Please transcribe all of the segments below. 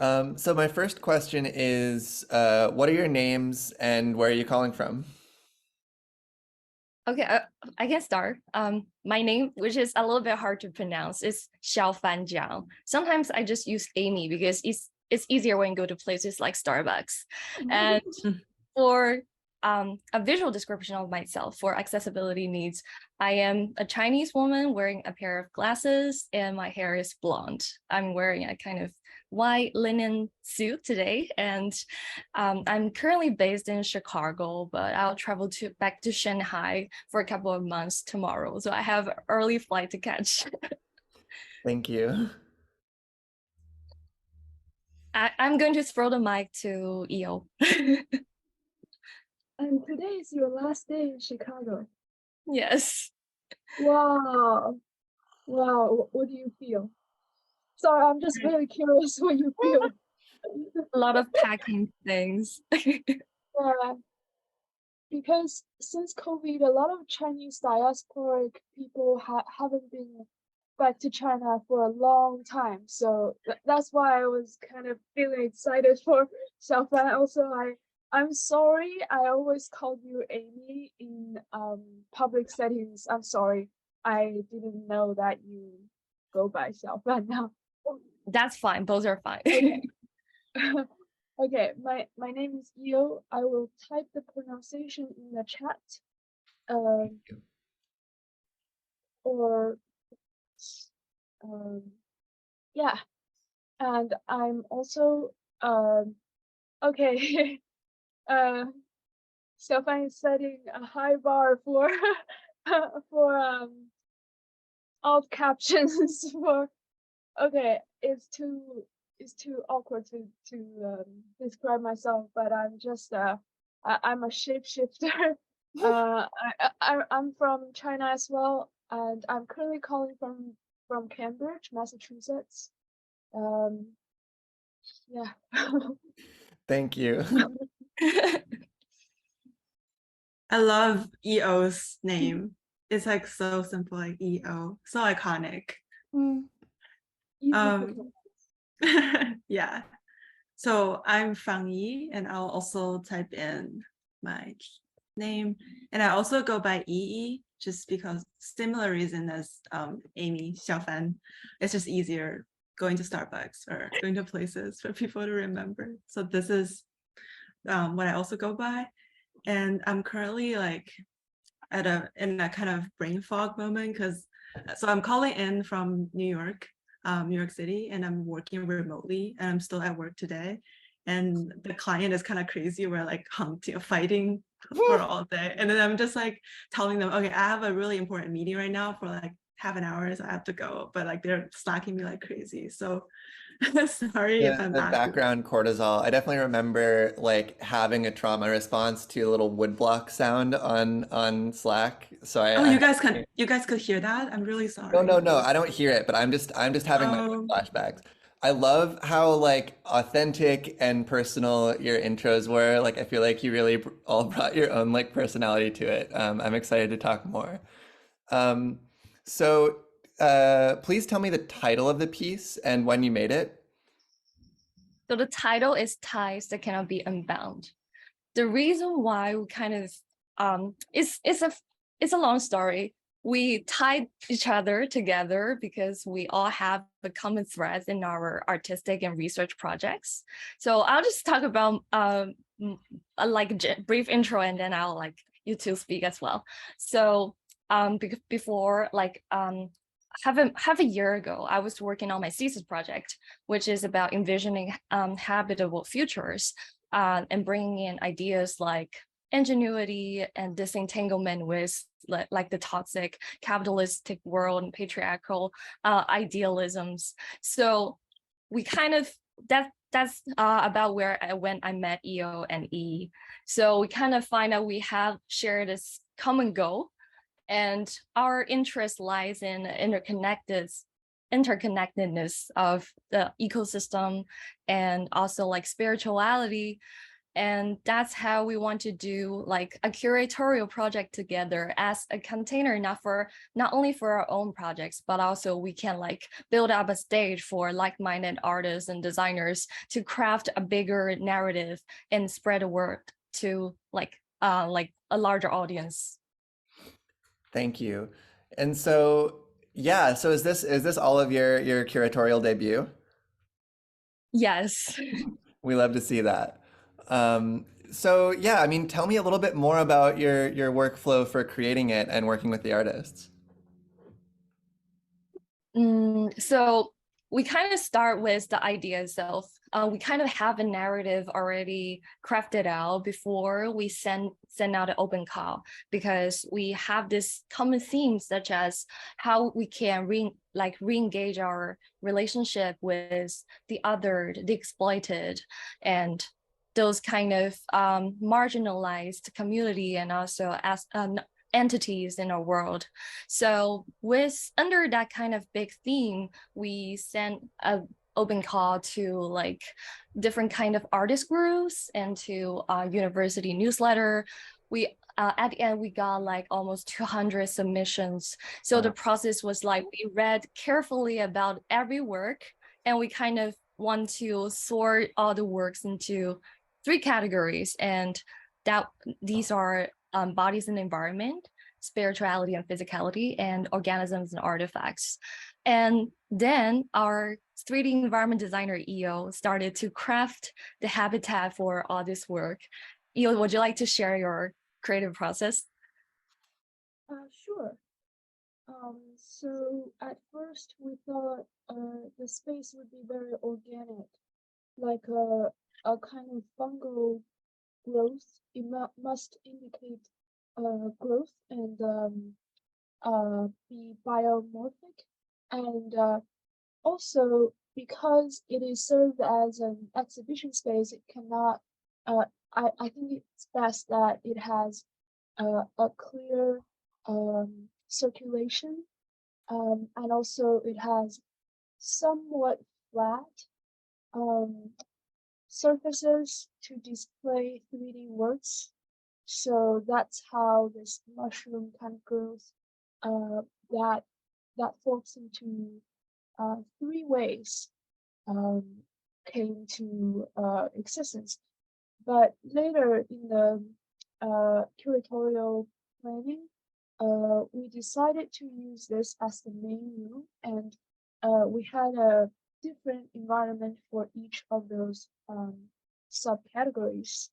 So my first question is, what are your names and where are you calling from? Okay, I can start. My name, which is a little bit hard to pronounce, is Xiaofan Jiang. Sometimes I just use Amy because it's easier when you go to places like Starbucks. And for a visual description of myself for accessibility needs, I am a Chinese woman wearing a pair of glasses and my hair is blonde. I'm wearing a kind of white linen suit today, and I'm currently based in Chicago, but I'll travel back to Shanghai for a couple of months tomorrow. So I have an early flight to catch. Thank you. I'm going to throw the mic to Eo. And today is your last day in Chicago. Yes. Wow. Wow. What do you feel? Sorry, I'm just very curious what you feel. A lot of packing things. Yeah, because since COVID, a lot of Chinese diasporic people haven't been back to China for a long time. So that's why I was kind of feeling excited for Xiaofan. Also, I'm sorry I always called you Amy in public settings. I'm sorry. I didn't know that you go by Xiaofan now. That's fine. Both are fine. Okay. Okay, my name is Yiou. I will type the pronunciation in the chat. Or yeah, and I'm also okay. Xiaofan is setting a high bar for for alt captions for okay. It's too awkward to describe myself, but I'm just I'm a shapeshifter. I'm from China as well, and I'm currently calling from Cambridge, Massachusetts. Yeah. Thank you. I love EO's name. It's like so simple, like EO, so iconic. Yeah. So I'm Fangyi, and I'll also type in my name, and I also go by EE just because similar reason as Amy Xiaofan. It's just easier going to Starbucks or going to places for people to remember. So this is what I also go by, and I'm currently like in a kind of brain fog moment because so I'm calling in from New York City, and I'm working remotely, and I'm still at work today. And the client is kind of crazy. We're like hunting, fighting for all day. And then I'm just like telling them, okay, I have a really important meeting right now for like half an hour, so I have to go. But like they're slacking me like crazy. So sorry if I'm The not. background cortisol. I definitely remember like having a trauma response to a little woodblock sound on Slack. So Oh, I you guys could hear that? I'm really no, no, sorry. no. I don't hear it, but I'm just having my own Oh, flashbacks. I love how like authentic and personal your intros were. Like I feel like you really all brought your own like personality to it. I'm excited to talk more. Um, so please tell me the title of the piece and when you made it. So the title is Ties That Cannot Be Unbound. The reason why we kind of it's a long story. We tied each other together because we all have a common thread in our artistic and research projects. So I'll just talk about like a brief intro, and then I'll like you two speak as well. So before like half a year ago, I was working on my thesis project, which is about envisioning habitable futures and bringing in ideas like ingenuity and disentanglement with like the toxic capitalistic world and patriarchal idealisms. So we kind of that's about where when I met EO and E. So we kind of find out we have shared this common goal, and our interest lies in interconnectedness of the ecosystem and also like spirituality, And that's how we want to do like a curatorial project together as a container, not only for our own projects, but also we can like build up a stage for like-minded artists and designers to craft a bigger narrative and spread the word to like a larger audience. Thank you. And so, yeah, so is this all of your curatorial debut? Yes. We love to see that. So yeah, I mean, tell me a little bit more about your workflow for creating it and working with the artists. So we kind of start with the idea itself. We kind of have a narrative already crafted out before we send out an open call, because we have this common theme, such as how we can re-engage our relationship with the othered, the exploited, and those kind of marginalized community, and also as entities in our world. So under that kind of big theme, we sent a open call to like different kind of artist groups and to university newsletter. We at the end we got like almost 200 submissions. So Wow. the process was like we read carefully about every work, and we kind of want to sort all the works into 3 categories, and that these are bodies and environment, spirituality and physicality, and organisms and artifacts. And then our 3D environment designer, Yiou, started to craft the habitat for all this work. Yiou, would you like to share your creative process? Sure. So at first we thought the space would be very organic, like a kind of fungal growth. It must indicate growth and be biomorphic, and also because it is served as an exhibition space, it cannot. I think it's best that it has a clear circulation, and also it has somewhat flat surfaces to display 3D works. So that's how this mushroom kind of grows that falls into 3 ways came to existence. But later in the curatorial planning, we decided to use this as the main room, and we had a different environment for each of those subcategories.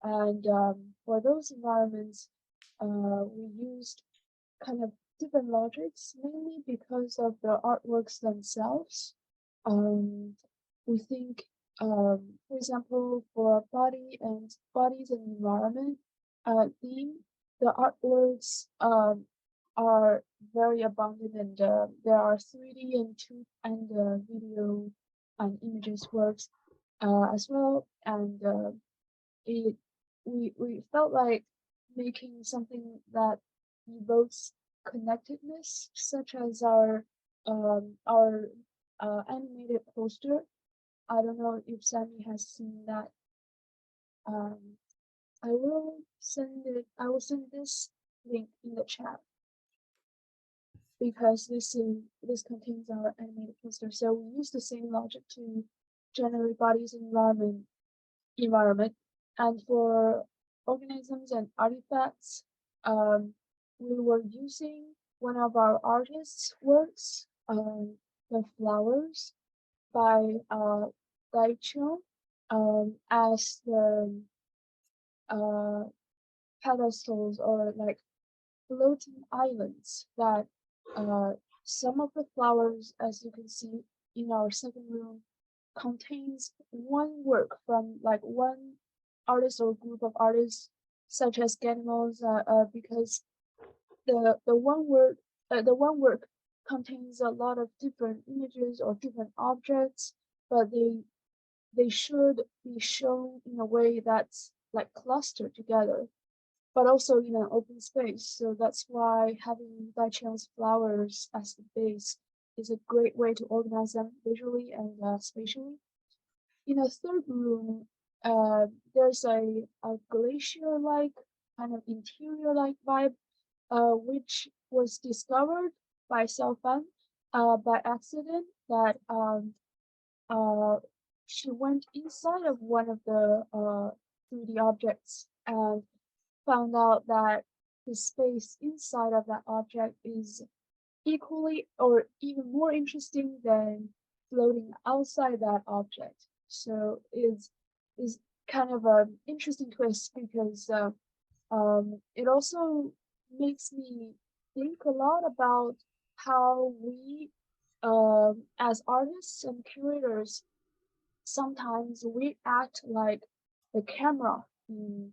And for those environments, we used kind of different logics, mainly because of the artworks themselves. We think, for example, for bodies and environment theme, the artworks are very abundant, and there are 3D and video and images works as well, and we felt like making something that evokes connectedness, such as our animated poster. I don't know if Sammy has seen that. I will send this link in the chat, because this contains our animated poster. So we use the same logic to generate bodies and environment. And for organisms and artifacts, we were using one of our artists' works, the flowers by Daecheon, as the pedestals, or like floating islands that some of the flowers, as you can see in our second room, contains one work from like one artist or group of artists, such as Ganimals, because the one work contains a lot of different images or different objects, but they should be shown in a way that's like clustered together, but also in an open space. So that's why having Daecheon's flowers as the base is a great way to organize them visually and spatially. In a third room, there's a glacier-like kind of interior-like vibe, which was discovered by Xiaofan by accident that she went inside of one of the 3D objects and found out that the space inside of that object is equally or even more interesting than floating outside that object. So is kind of an interesting twist because it also makes me think a lot about how we as artists and curators sometimes we act like the camera in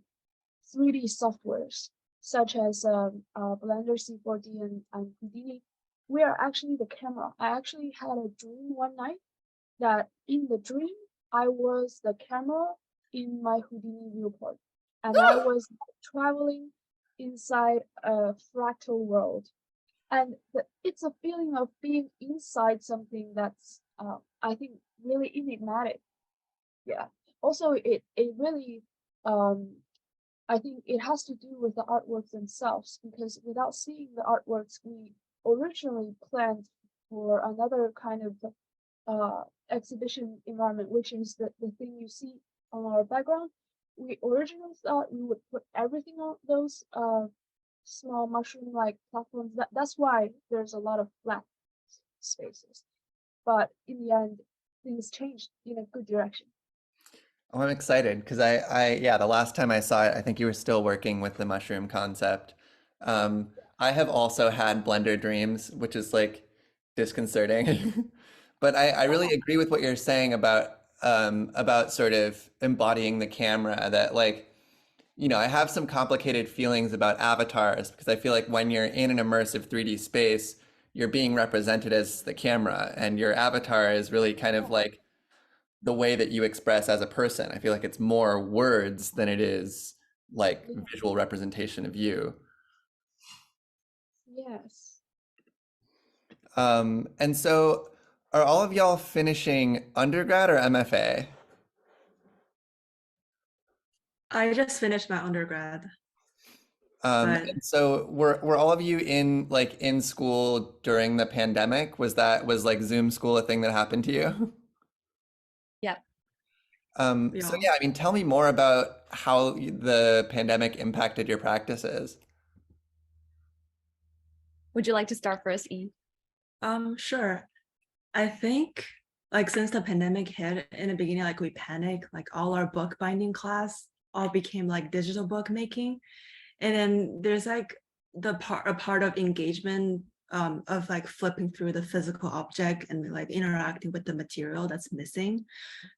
3D softwares such as Blender C4D and Houdini. We are actually the camera. I actually had a dream one night that in the dream I was the camera in my Houdini viewport, and I was traveling inside a fractal world. And it's a feeling of being inside something that's I think really enigmatic. Yeah. Also, it really I think it has to do with the artworks themselves because without seeing the artworks, we originally planned for another kind of exhibition environment, which is the thing you see on our background. We originally thought we would put everything on those small mushroom-like platforms. That's why there's a lot of flat spaces. But in the end, things changed in a good direction. Oh, I'm excited because yeah, the last time I saw it, I think you were still working with the mushroom concept. I have also had Blender dreams, which is like disconcerting. But I really agree with what you're saying about sort of embodying the camera that like, you know, I have some complicated feelings about avatars because I feel like when you're in an immersive 3D space, you're being represented as the camera and your avatar is really kind of like the way that you express as a person. I feel like it's more words than it is like visual representation of you. Yes. And so are all of y'all finishing undergrad or MFA? I just finished my undergrad, but And so were all of you in like in school during the pandemic? Was like Zoom school a thing that happened to you? Yeah. we So all. yeah, I mean, tell me more about how the pandemic impacted your practices. Would you like to start first, E? Sure. I think like since the pandemic hit in the beginning, like we panicked, like all our book binding class all became like digital book making. And then there's like a part of engagement of like flipping through the physical object and like interacting with the material that's missing.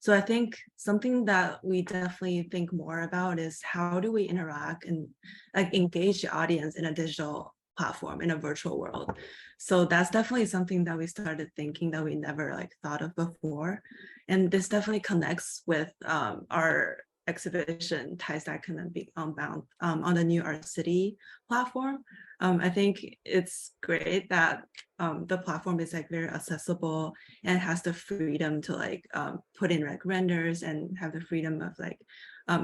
So I think something that we definitely think more about is how do we interact and like engage the audience in a digital platform in a virtual world. So that's definitely something that we started thinking that we never like thought of before. And this definitely connects with our exhibition ties that can be Unbound on the new Art City platform. I think it's great that the platform is like very accessible and has the freedom to like put in like renders and have the freedom of like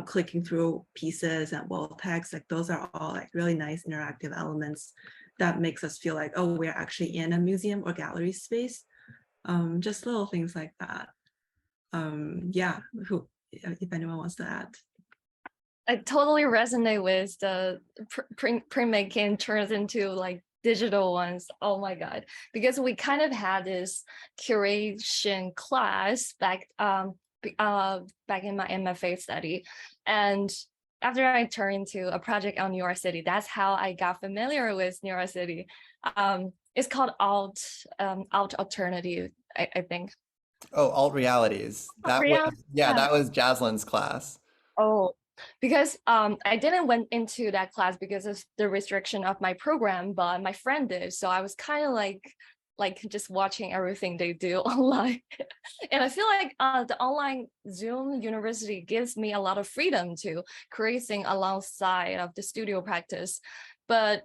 clicking through pieces and wall text. Like those are all like really nice interactive elements that makes us feel like, oh, we're actually in a museum or gallery space. Just little things like that. Yeah, if anyone wants to add. I totally resonate with the printmaking turns into like digital ones. Oh my God. Because we kind of had this curation class back in my MFA study. And after I turned into a project on New York City, that's how I got familiar with New York City. It's called alt alternative, I think. Oh, alt realities. That was, Reality. yeah, that was Jaslynn's class. Oh, because I didn't went into that class because of the restriction of my program, but my friend did. So I was kind of like just watching everything they do online. And I feel like the online Zoom university gives me a lot of freedom to create things alongside of the studio practice. But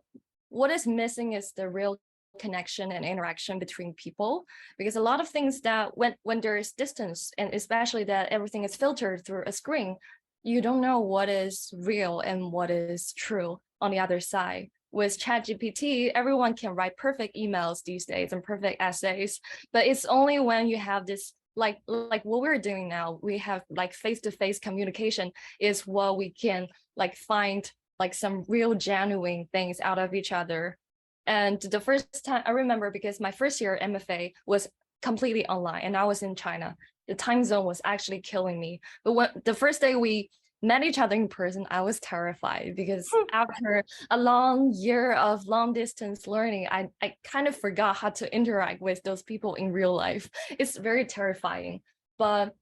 what is missing is the real connection and interaction between people, because a lot of things that when there is distance, and especially that everything is filtered through a screen, you don't know what is real and what is true on the other side. With ChatGPT, everyone can write perfect emails these days and perfect essays, but it's only when you have this, like what we're doing now, we have like face-to-face communication is what we can like find like some real genuine things out of each other. And the first time I remember, because my first year MFA was completely online and I was in China, the time zone was actually killing me. But when the first day we met each other in person, I was terrified, because after a long year of long distance learning, I kind of forgot how to interact with those people in real life. It's very terrifying. But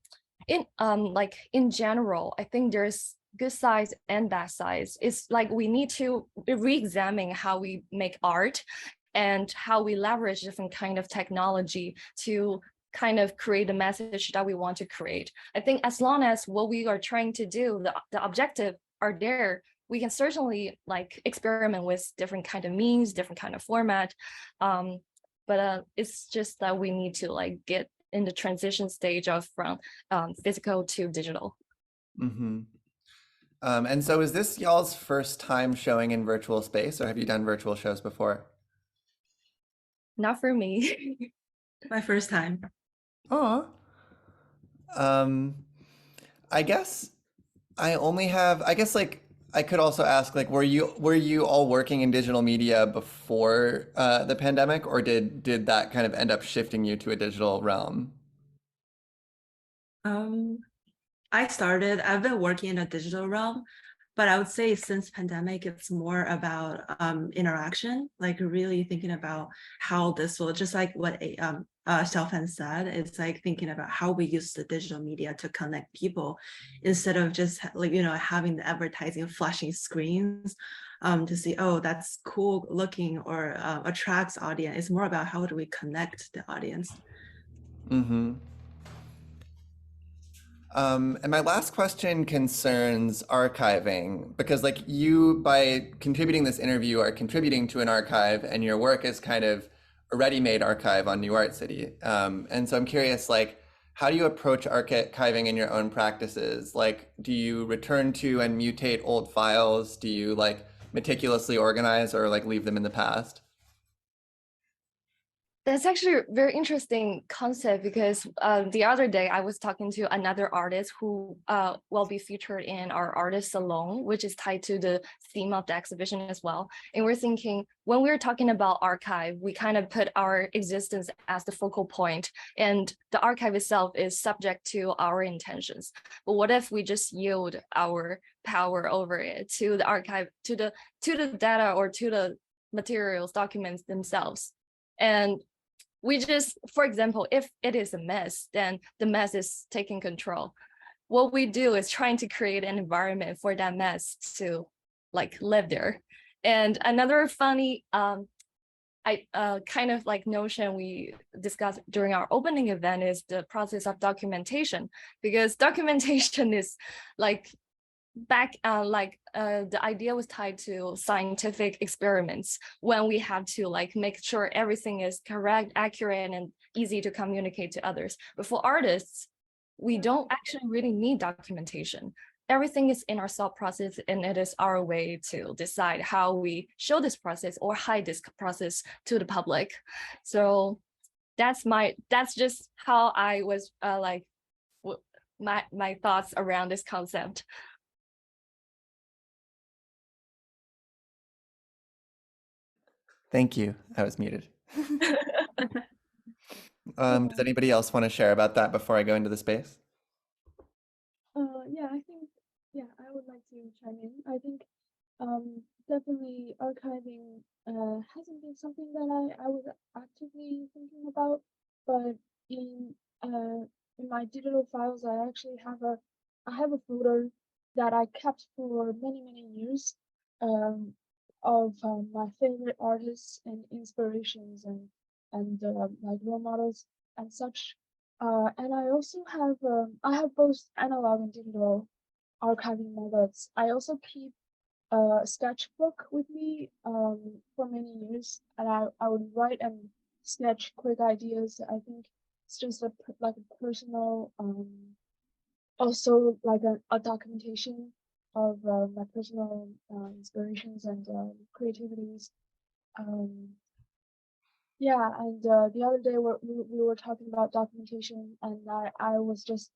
in general, I think there's good sides and bad sides. It's like we need to re-examine how we make art and how we leverage different kind of technology to kind of create the message that we want to create. I think as long as what we are trying to do, the objective are there, we can certainly like experiment with different kind of means, different kind of format. But it's just that we need to like get in the transition stage of from physical to digital. Mm-hmm. And so is this y'all's first time showing in virtual space, or have you done virtual shows before? Not for me. My first time. Oh. I guess I guess like I could also ask, like, were you all working in digital media before the pandemic, or did that kind of end up shifting you to a digital realm? I've been working in a digital realm, but I would say since pandemic, it's more about interaction, like really thinking about how this will, just like what Xiaofan said, it's like thinking about how we use the digital media to connect people instead of just like, having the advertising flashing screens to see, oh, that's cool looking or attracts audience. It's more about how do we connect the audience. Mm-hmm. And my last question concerns archiving, because like you, by contributing this interview, are contributing to an archive, and your work is kind of a ready-made archive on New Art City. And so I'm curious, like, how do you approach archiving in your own practices? Like, do you return to and mutate old files? Do you like meticulously organize, or like leave them in the past? That's actually a very interesting concept, because the other day I was talking to another artist who will be featured in our artist salon, which is tied to the theme of the exhibition as well. And we're thinking, when we're talking about archive, we kind of put our existence as the focal point, and the archive itself is subject to our intentions. But what if we just yield our power over it to the archive, to the data, or to the materials, documents themselves? And we just, for example, if it is a mess, then the mess is taking control. What we do is trying to create an environment for that mess to like live there. And another funny kind of like notion we discussed during our opening event is the process of documentation, because documentation is like the idea was tied to scientific experiments, when we have to like make sure everything is correct, accurate, and easy to communicate to others. But for artists, we don't actually really need documentation. Everything is in our thought process, and it is our way to decide how we show this process or hide this process to the public. So that's just how I was my thoughts around this concept. Thank you. I was muted. Does anybody else want to share about that before I go into the space? Yeah, I think, yeah, I would like to chime in. I think definitely archiving hasn't been something that I was actively thinking about, but in my digital files, I actually have a folder that I kept for many years of my favorite artists and inspirations and like role models and such. And I also have I have both analog and digital archiving methods. I also keep sketchbook with me for many years, and I would write and sketch quick ideas. I think it's just like a personal, also like a documentation of my personal inspirations and creativities. Yeah, and the other day we were talking about documentation, and I was just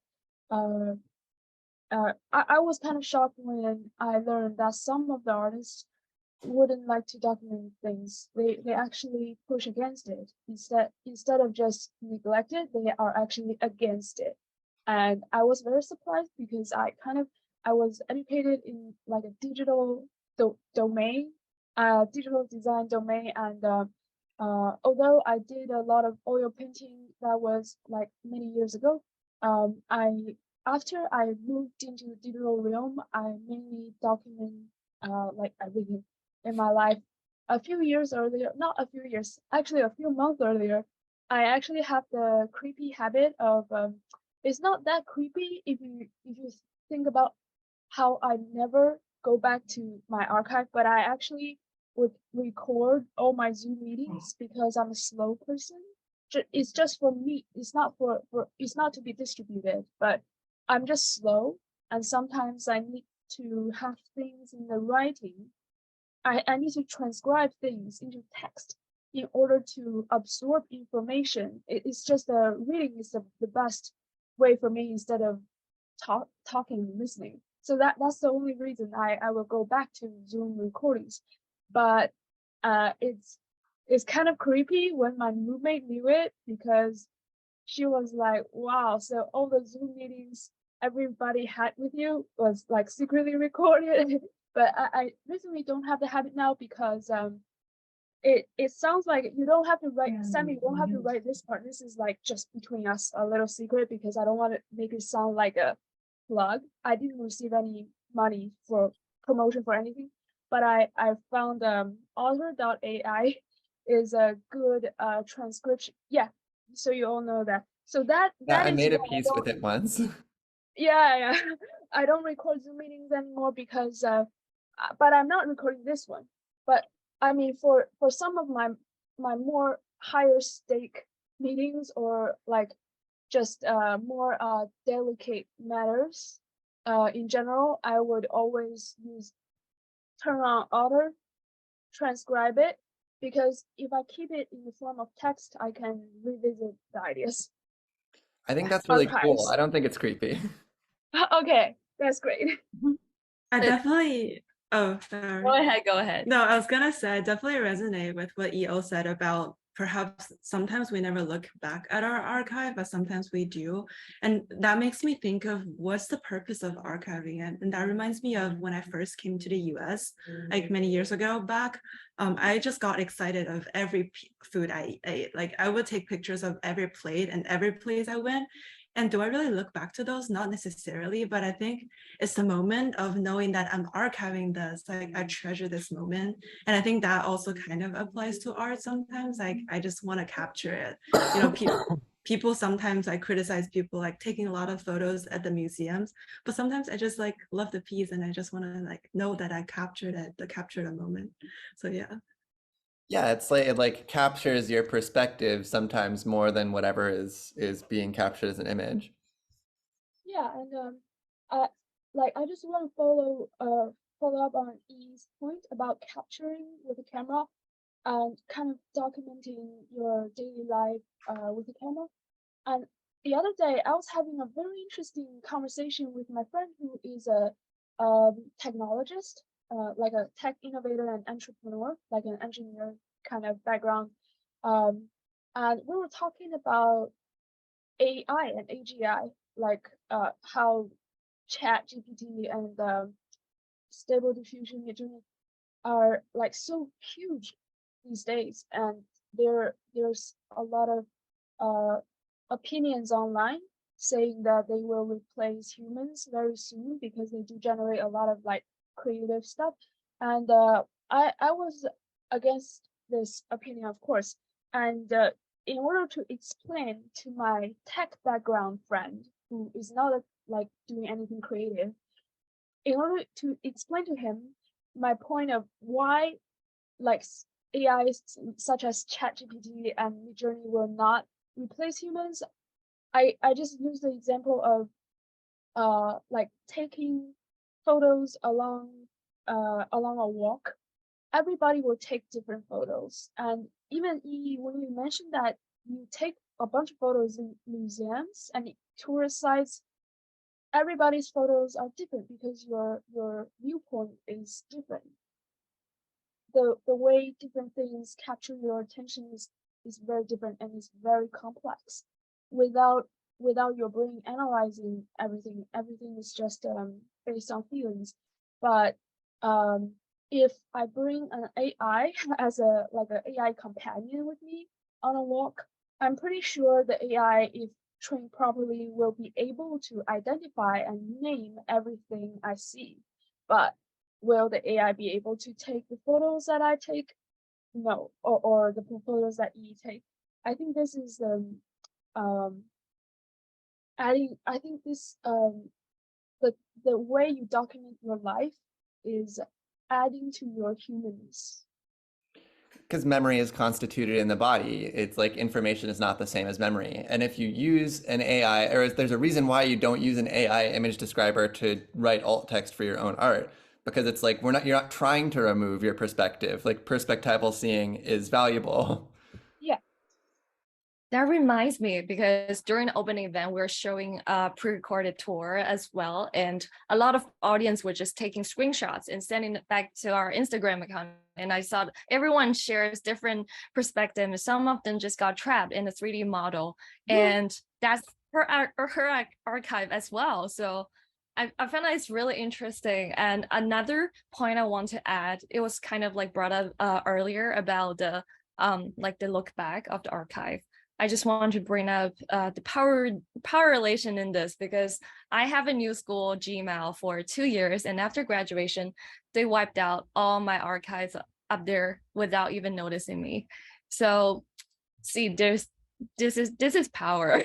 I was kind of shocked when I learned that some of the artists wouldn't like to document things. They actually push against it. Instead of just neglect it, they are actually against it. And I was very surprised because I was educated in like a digital domain, digital design domain, and although I did a lot of oil painting that was like many years ago, I after I moved into the digital realm, I mainly document like everything in my life. A few years earlier, not a few years, actually a few months earlier, I actually have the creepy habit of it's not that creepy if you think about how I never go back to my archive, but I actually would record all my Zoom meetings because I'm a slow person. It's just for me. It's not it's not to be distributed, but I'm just slow, and sometimes I need to have things in the writing. I need to transcribe things into text in order to absorb information. It's just reading is the best way for me instead of talking and listening. So that's the only reason I will go back to Zoom recordings. But it's kind of creepy when my roommate knew it, because she was like, wow, so all the Zoom meetings everybody had with you was like secretly recorded. But I recently don't have the habit now because it sounds like you don't have to write, Sammy, you don't have to write this part. This is like just between us, a little secret, because I don't want to make it sound like a plug. I didn't receive any money for promotion for anything, but I found author.ai is a good transcription. Yeah, so you all know that. So Yeah, that I is made a why I piece don't, with it once. yeah. I don't record Zoom meetings anymore because but I'm not recording this one. But I mean, for some of my more higher stake meetings, or like just more delicate matters in general, I would always turn on author, transcribe it, because if I keep it in the form of text, I can revisit the ideas. I think that's really cool. Archives. I don't think it's creepy. Okay, that's great. I But- definitely, oh, sorry. Go ahead. No, I was gonna say I definitely resonate with what EO said about perhaps sometimes we never look back at our archive, but sometimes we do. And that makes me think of what's the purpose of archiving it. And that reminds me of when I first came to the US, like many years ago back. I just got excited of every food I ate. Like I would take pictures of every plate and every place I went. And do I really look back to those? Not necessarily, but I think it's the moment of knowing that I'm archiving this, like I treasure this moment. And I think that also kind of applies to art sometimes. Like I just want to capture it. You know, people sometimes I criticize people like taking a lot of photos at the museums, but sometimes I just like love the piece and I just want to like know that I captured it, to capture the moment. So yeah. Yeah, it's like it like captures your perspective sometimes more than whatever is being captured as an image. Yeah, and I I just want to follow up on E's point about capturing with a camera and kind of documenting your daily life with a camera. And the other day, I was having a very interesting conversation with my friend who is a technologist, like a tech innovator and entrepreneur, like an engineer kind of background. And we were talking about AI and AGI, like how Chat GPT and Stable Diffusion are like so huge these days, and there's a lot of opinions online saying that they will replace humans very soon because they do generate a lot of like creative stuff. And I was against this opinion, of course. And in order to explain to my tech background friend who is not like doing anything creative, in order to explain to him my point of why like AI such as ChatGPT and Midjourney will not replace humans. I just use the example of like taking photos along a walk. Everybody will take different photos, and even when you mentioned that you take a bunch of photos in museums and tourist sites, everybody's photos are different because your viewpoint is different. The way different things capture your attention is very different and is very complex. Without your brain analyzing everything is just based on feelings. But if I bring an AI as an AI companion with me on a walk, I'm pretty sure the AI, if trained properly, will be able to identify and name everything I see. But will the AI be able to take the photos that I take? No, or the photos that you take. I think this is I think this the way you document your life is adding to your humanness. Because memory is constituted in the body. It's like information is not the same as memory. And if you use an AI, or there's a reason why you don't use an AI image describer to write alt text for your own art, because it's like you're not trying to remove your perspective. Like perspectival seeing is valuable. Yeah. That reminds me, because during the opening event, we're showing a pre-recorded tour as well. And a lot of audience were just taking screenshots and sending it back to our Instagram account. And I saw everyone shares different perspectives. Some of them just got trapped in a 3D model. And that's her archive as well. So I found that it's really interesting. And another point I want to add, it was kind of like brought up earlier about the look back of the archive. I just want to bring up the power relation in this, because I have a new school Gmail for 2 years, and after graduation, they wiped out all my archives up there without even noticing me. So, see, this is power.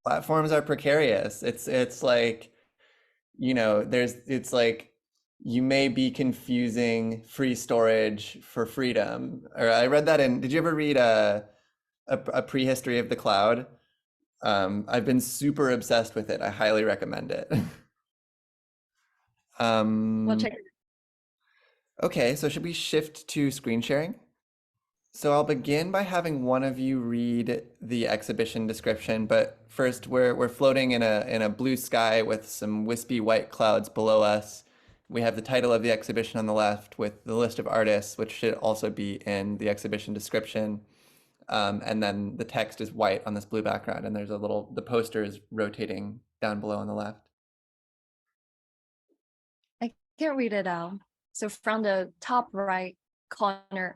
Platforms are precarious. It's like, it's like you may be confusing free storage for freedom. Or I read that did you ever read a prehistory of the cloud? I've been super obsessed with it. I highly recommend it. We'll check it. Okay, so should we shift to screen sharing? So I'll begin by having one of you read the exhibition description, but first we're floating in a blue sky with some wispy white clouds below us. We have the title of the exhibition on the left with the list of artists, which should also be in the exhibition description. And then the text is white on this blue background, and there's the poster is rotating down below on the left. I can't read it out. So from the top left corner,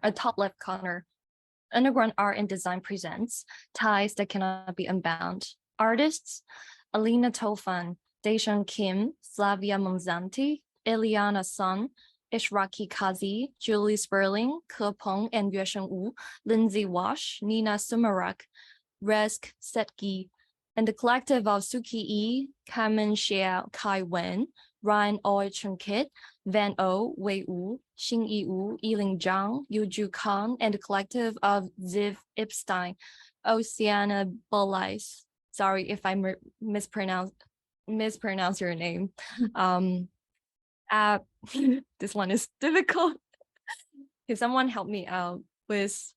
Underground Art and Design presents Ties That Cannot Be Unbound. Artists: Alina Tofan, Daecheon Kim, Flavia Mazzanti, Eliana Sun, Ishraki Kazi, Julie Sperling, Peng and Yueshen, Lyndsey Walsh, Nina Sumarac, Reza Sedghi, and the collective of SueKi, Kamen Xia Kai Wen, Ryan Oi Chun Kit, Van O, Wei Wu, Xinyi Yilin Zhang, Youju Kang, and the collective of Ziv Epstein, Oceana Bolais. Sorry if I mispronounce your name. This one is difficult. Can someone help me out with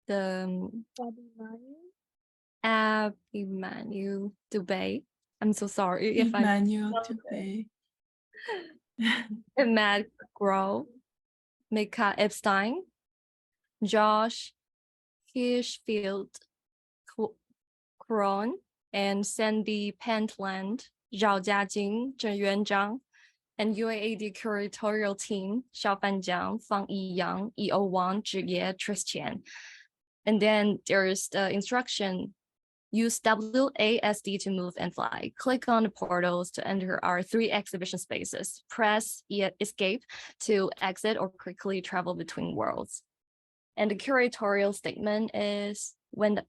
the Emmanuel Dubé? I'm so sorry if I Emmanuel Dubé. Matt Grow, Mika Epstein, Josh Hirschfield Kron, and Sandy Pentland, Zhao Jiajing, Zheyuan, and UAAD curatorial team, Xiaofan Jiang, Fangyi Yang, EO Wang, Zhiye, Tristan. And then there's the instruction: use WASD to move and fly. Click on the portals to enter our 3 exhibition spaces. Press escape to exit or quickly travel between worlds. And the curatorial statement is: when the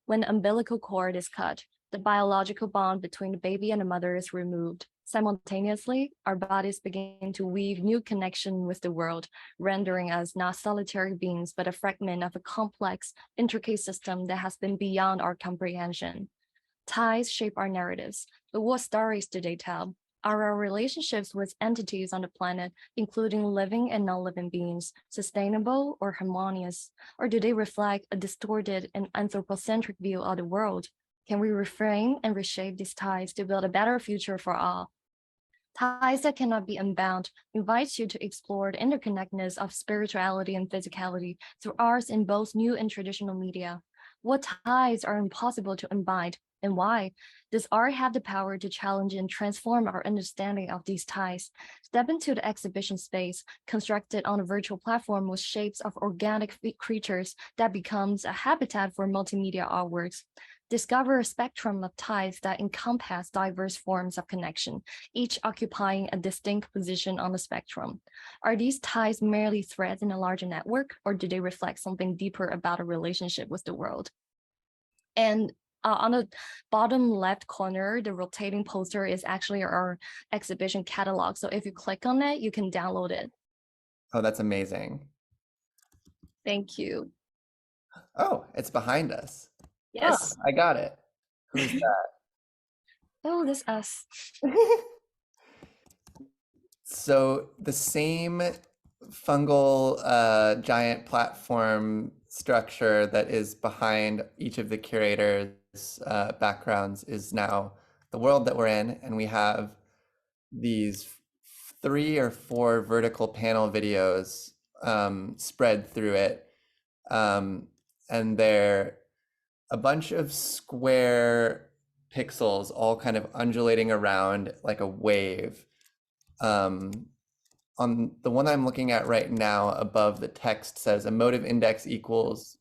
umbilical cord is cut, the biological bond between the baby and the mother is removed. Simultaneously, our bodies begin to weave new connection with the world, rendering us not solitary beings, but a fragment of a complex, intricate system that has been beyond our comprehension. Ties shape our narratives, but what stories do they tell? Are our relationships with entities on the planet, including living and non-living beings, sustainable or harmonious? Or do they reflect a distorted and anthropocentric view of the world? Can we reframe and reshape these ties to build a better future for all? Ties that cannot be unbound invites you to explore the interconnectedness of spirituality and physicality through arts in both new and traditional media. What ties are impossible to unbind, and why? Does art have the power to challenge and transform our understanding of these ties? Step into the exhibition space, constructed on a virtual platform with shapes of organic creatures that becomes a habitat for multimedia artworks. Discover a spectrum of ties that encompass diverse forms of connection, each occupying a distinct position on the spectrum. Are these ties merely threads in a larger network, or do they reflect something deeper about a relationship with the world? And on the bottom left corner, the rotating poster is actually our exhibition catalog. So if you click on it, you can download it. Oh, that's amazing. Thank you. Oh, it's behind us. Yes. I got it. Who's that? Oh, this us. So the same fungal giant platform structure that is behind each of the curators' backgrounds is now the world that we're in, and we have these 3 or 4 vertical panel videos spread through it, and they're a bunch of square pixels all kind of undulating around like a wave. On the one I'm looking at right now, above the text says emotive index equals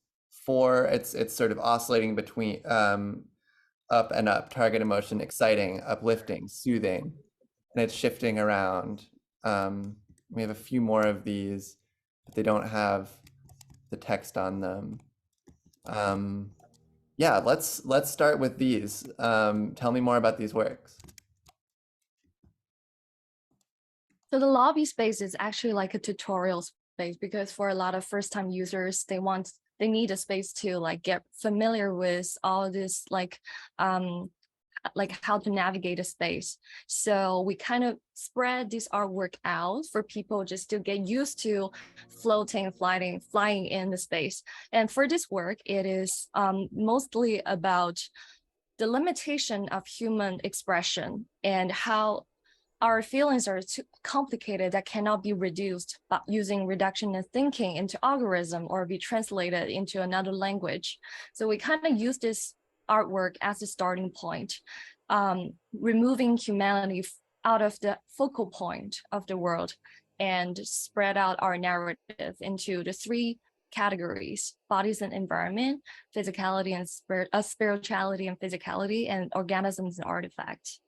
4. It's sort of oscillating between up and up, target emotion, exciting, uplifting, soothing, and it's shifting around. We have a few more of these, but they don't have the text on them. Yeah, let's start with these. Tell me more about these works. So the lobby space is actually like a tutorial space, because for a lot of first-time users, they need a space to like get familiar with all this like how to navigate a space. So we kind of spread this artwork out for people just to get used to floating, flying in the space. And for this work, it is mostly about the limitation of human expression and how our feelings are too complicated that cannot be reduced by using reductionist thinking into algorithm or be translated into another language. So we kind of use this artwork as a starting point, removing humanity out of the focal point of the world and spread out our narrative into the 3 categories: bodies and environment, physicality and spirituality and physicality, and organisms and artifacts.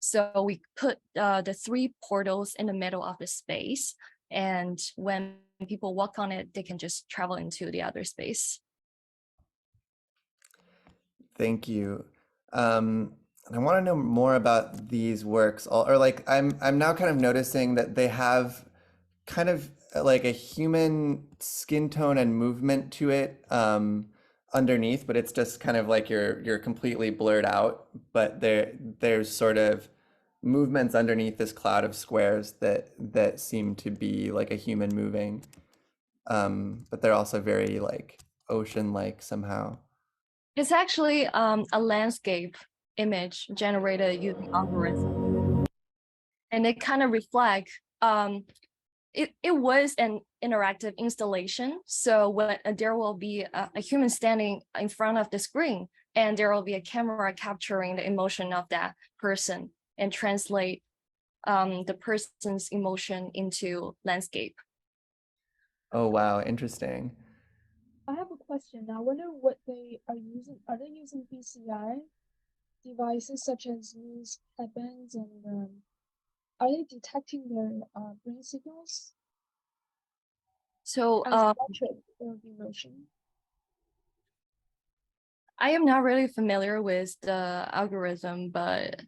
So we put the 3 portals in the middle of the space, and when people walk on it, they can just travel into the other space. Thank you. And I want to know more about these works. Or like I'm now kind of noticing that they have kind of like a human skin tone and movement to it underneath, but it's just kind of like you're completely blurred out. But there's sort of movements underneath this cloud of squares that seem to be like a human moving. But they're also very like ocean-like somehow. It's actually a landscape image generated using algorithm, and it kind of reflect. It was an interactive installation, so when there will be a human standing in front of the screen, and there will be a camera capturing the emotion of that person and translate the person's emotion into landscape. Oh wow, interesting. I have a question. I wonder what they are using. Are they using BCI devices such as these headbands, and are they detecting their brain signals So as metric of emotion? I am not really familiar with the algorithm, but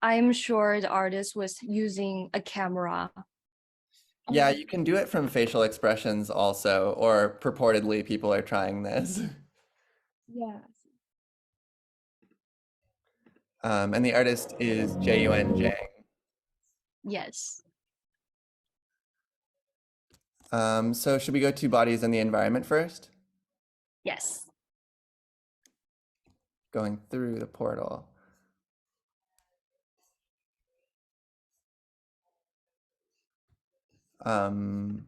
I'm sure the artist was using a camera. Yeah, you can do it from facial expressions also, or purportedly people are trying this. Yeah. And the artist is Zheyuan Jiang. Yes. So should we go to bodies and the environment first? Yes. Going through the portal. Oh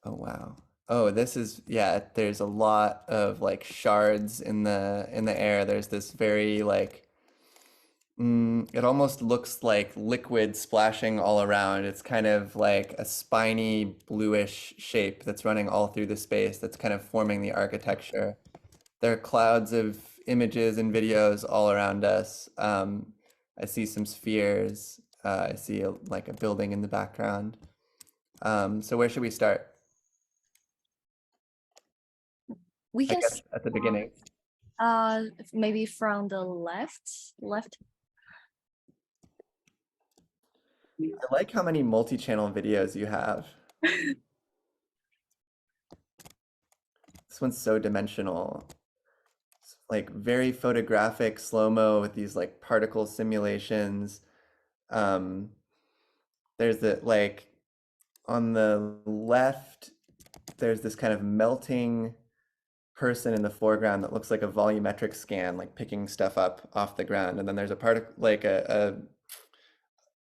wow. Oh, this is, yeah, there's a lot of like shards in the air. There's this very like it almost looks like liquid splashing all around. It's kind of like a spiny bluish shape that's running all through the space that's kind of forming the architecture. There are clouds of images and videos all around us. I see some spheres. I see like a building in the background. So where should we start? We I can guess at the beginning. maybe from the left. I like how many multi-channel videos you have. This one's so dimensional. It's like very photographic, slow-mo with these like particle simulations. Um, there's the like on the left, there's this kind of melting person in the foreground that looks like a volumetric scan, like picking stuff up off the ground. And then there's a part like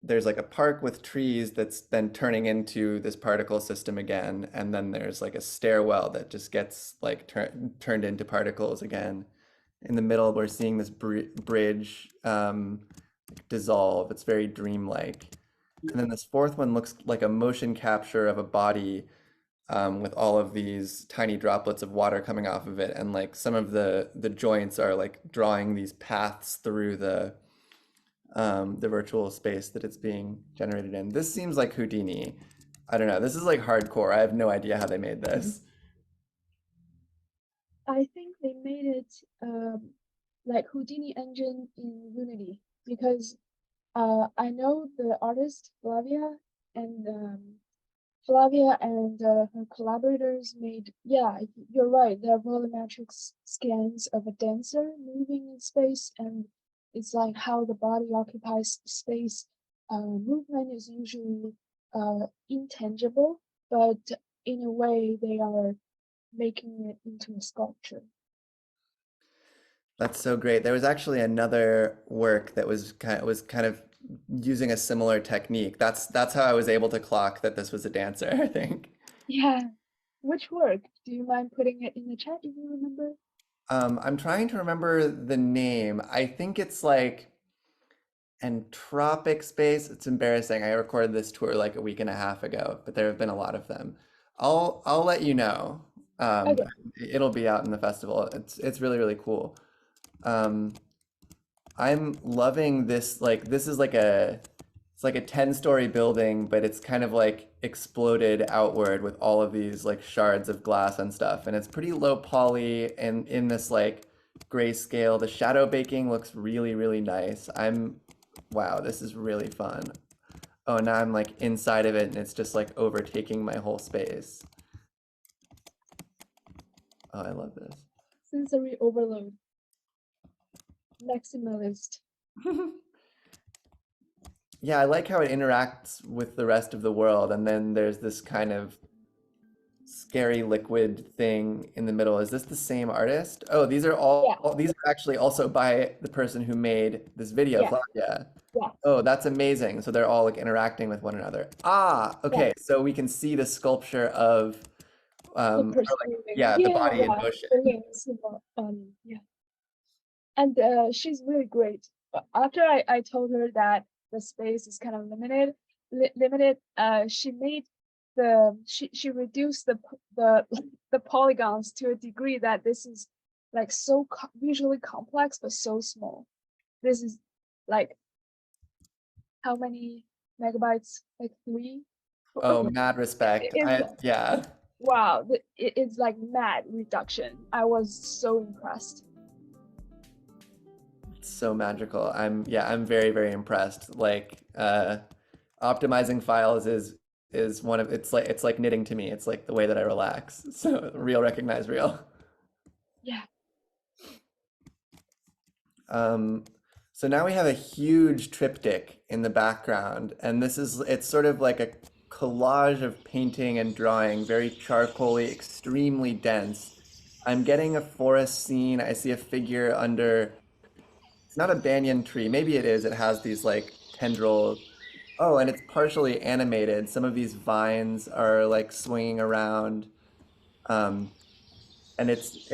there's like a park with trees that's then turning into this particle system again, and then there's like a stairwell that just gets like turned into particles again. In the middle, we're seeing this bridge dissolve. It's very dreamlike. And then this fourth one looks like a motion capture of a body with all of these tiny droplets of water coming off of it, and like some of the joints are like drawing these paths through the virtual space that it's being generated in. This seems like Houdini. I don't know. This is like hardcore. I have no idea how they made this. I think they made it like Houdini engine in Unity because I know the artist and Flavia and her collaborators made, yeah, you're right, they're volumetric scans of a dancer moving in space, and it's like how the body occupies space. Movement is usually intangible, but in a way they are making it into a sculpture. That's so great. There was actually another work that was kind of using a similar technique. That's how I was able to clock that this was a dancer, I think. Yeah. Which work? Do you mind putting it in the chat if you remember? I'm trying to remember the name. I think it's like Entropic Space. It's embarrassing. I recorded this tour like a week and a half ago, but there have been a lot of them. I'll let you know. Okay. It'll be out in the festival. It's really, really cool. I'm loving this, like this is like it's like a 10-story building, but it's kind of like exploded outward with all of these like shards of glass and stuff. And it's pretty low poly and in this like grayscale. The shadow baking looks really, really nice. Wow, this is really fun. Oh, now I'm like inside of it and it's just like overtaking my whole space. Oh, I love this. Sensory overload. Maximalist. Yeah, I like how it interacts with the rest of the world, and then there's this kind of scary liquid thing in the middle. Is this the same artist? Oh, these are these are actually also by the person who made this video, Yeah. Flavia. Yeah. Oh, that's amazing. So they're all like interacting with one another. Ah, okay. So we can see the sculpture of The person the body in motion. The limbs, yeah. And she's really great. After I told her that the space is kind of limited, she made she reduced the polygons to a degree that this is like so visually complex but so small. This is like how many megabytes? Like 3? Oh, mad respect. Yeah. Wow, it's like mad reduction. I was so impressed. so magical. I'm very, very impressed. Like optimizing files is one of it's like knitting to me. It's like the way that I relax. So real recognize real. Yeah. So now we have a huge triptych in the background, and it's sort of like a collage of painting and drawing, very charcoaly, extremely dense. I'm getting a forest scene. I see a figure under, it's not a banyan tree. Maybe it is. It has these like tendrils. Oh, and it's partially animated. Some of these vines are like swinging around. Um, and it's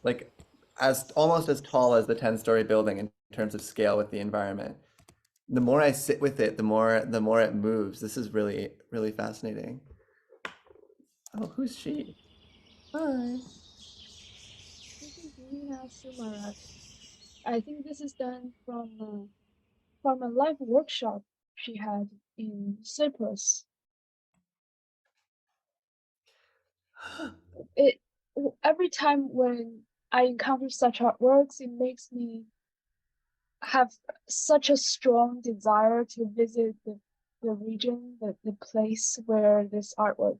like as almost as tall as the 10-story building in terms of scale with the environment. The more I sit with it, the more it moves. This is really, really fascinating. Oh, who's she? Hi. This is Lina Sumarac. I think this is done from a live workshop she had in Cyprus. It every time when I encounter such artworks, it makes me have such a strong desire to visit the region, the place where this artwork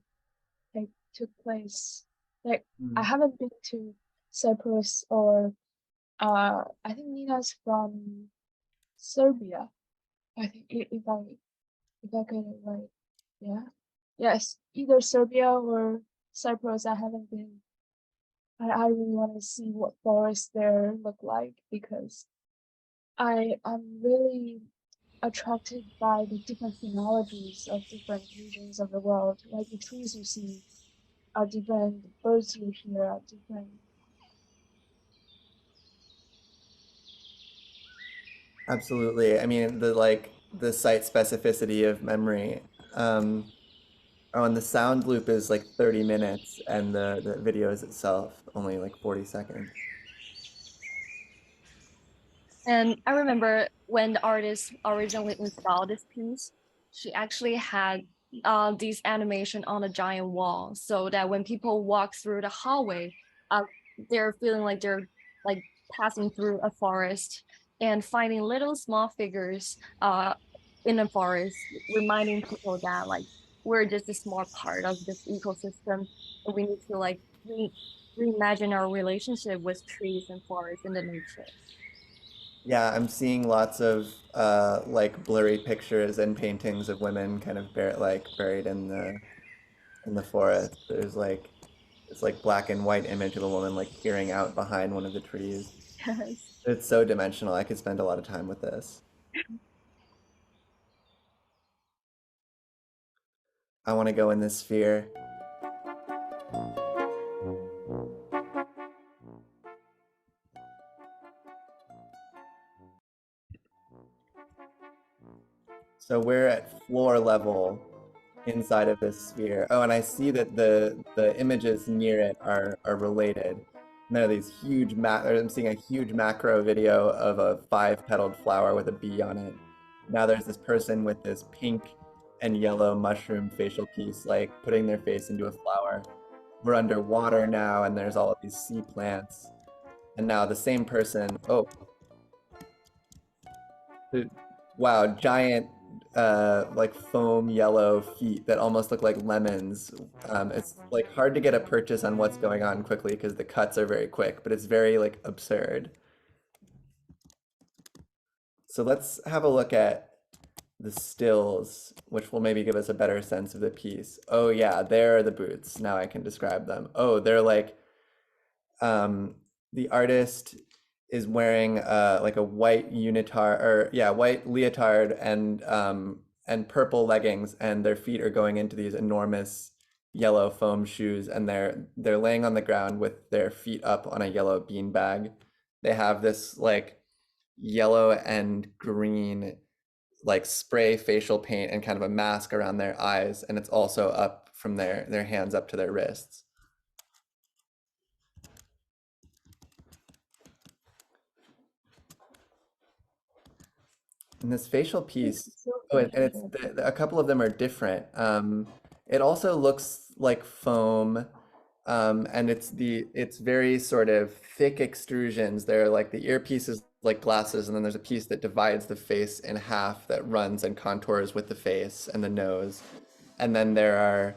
took place. Like I haven't been to Cyprus or I think Nina's from Serbia. I think if I get it right. Yeah. Yes, either Serbia or Cyprus. I haven't been. I really want to see what forests there look like because I'm really attracted by the different phenologies of different regions of the world. Like the trees you see are different, the birds you hear are different. Absolutely. I mean, the site specificity of memory. Oh, and the sound loop is like 30 minutes, and the video is itself only like 40 seconds. And I remember when the artist originally installed this piece, she actually had these animation on a giant wall, so that when people walk through the hallway, uh, they're feeling like they're like passing through a forest and finding little small figures in the forest, reminding people that like we're just a small part of this ecosystem, and we need to like reimagine our relationship with trees and forests and the nature. Yeah, I'm seeing lots of like blurry pictures and paintings of women kind of buried in the forest. There's like this like black and white image of a woman like peering out behind one of the trees. Yes. It's so dimensional. I could spend a lot of time with this. I want to go in this sphere. So we're at floor level inside of this sphere. Oh, and I see that the images near it are related. And there are these huge I'm seeing a huge macro video of a 5-petaled flower with a bee on it. Now there's this person with this pink and yellow mushroom facial piece, like putting their face into a flower. We're underwater now, and there's all of these sea plants. And now the same person, oh, wow, giant like foam yellow feet that almost look like lemons. It's like hard to get a purchase on what's going on quickly because the cuts are very quick, but it's very like absurd. So let's have a look at the stills, which will maybe give us a better sense of the piece. Oh yeah, there are the boots. Now I can describe them. Oh, they're like the artist is wearing like a white unitard, or yeah, white leotard and purple leggings, and their feet are going into these enormous yellow foam shoes, and they're laying on the ground with their feet up on a yellow beanbag. They have this like yellow and green like spray facial paint and kind of a mask around their eyes, and it's also up from their hands up to their wrists. And this facial piece, oh, and it's a couple of them are different. It also looks like foam, and it's very sort of thick extrusions. They're like the earpiece is like glasses, and then there's a piece that divides the face in half that runs and contours with the face and the nose. And then there are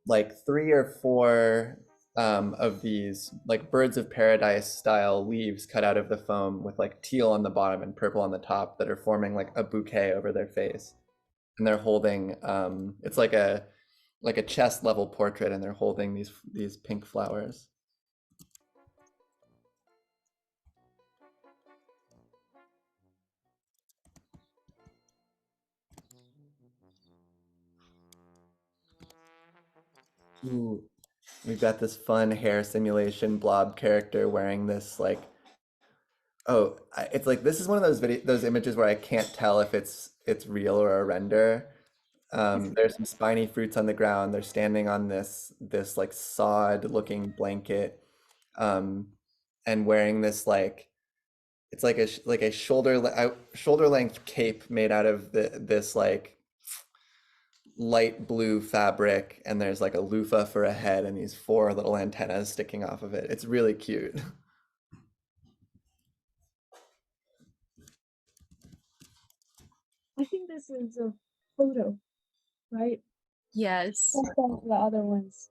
like 3 or 4 of these like birds of paradise style leaves cut out of the foam with like teal on the bottom and purple on the top that are forming like a bouquet over their face. And they're holding it's like a chest level portrait, and they're holding these pink flowers. Ooh, we've got this fun hair simulation blob character wearing this like, oh, it's like this is one of those images where I can't tell if it's real or a render. There's some spiny fruits on the ground. They're standing on this like sod looking blanket, and wearing this like, it's like a shoulder length cape made out of this like light blue fabric, and there's like a loofah for a head and these 4 little antennas sticking off of it. It's really cute. I think this is a photo, right? Yes. Just like the other ones.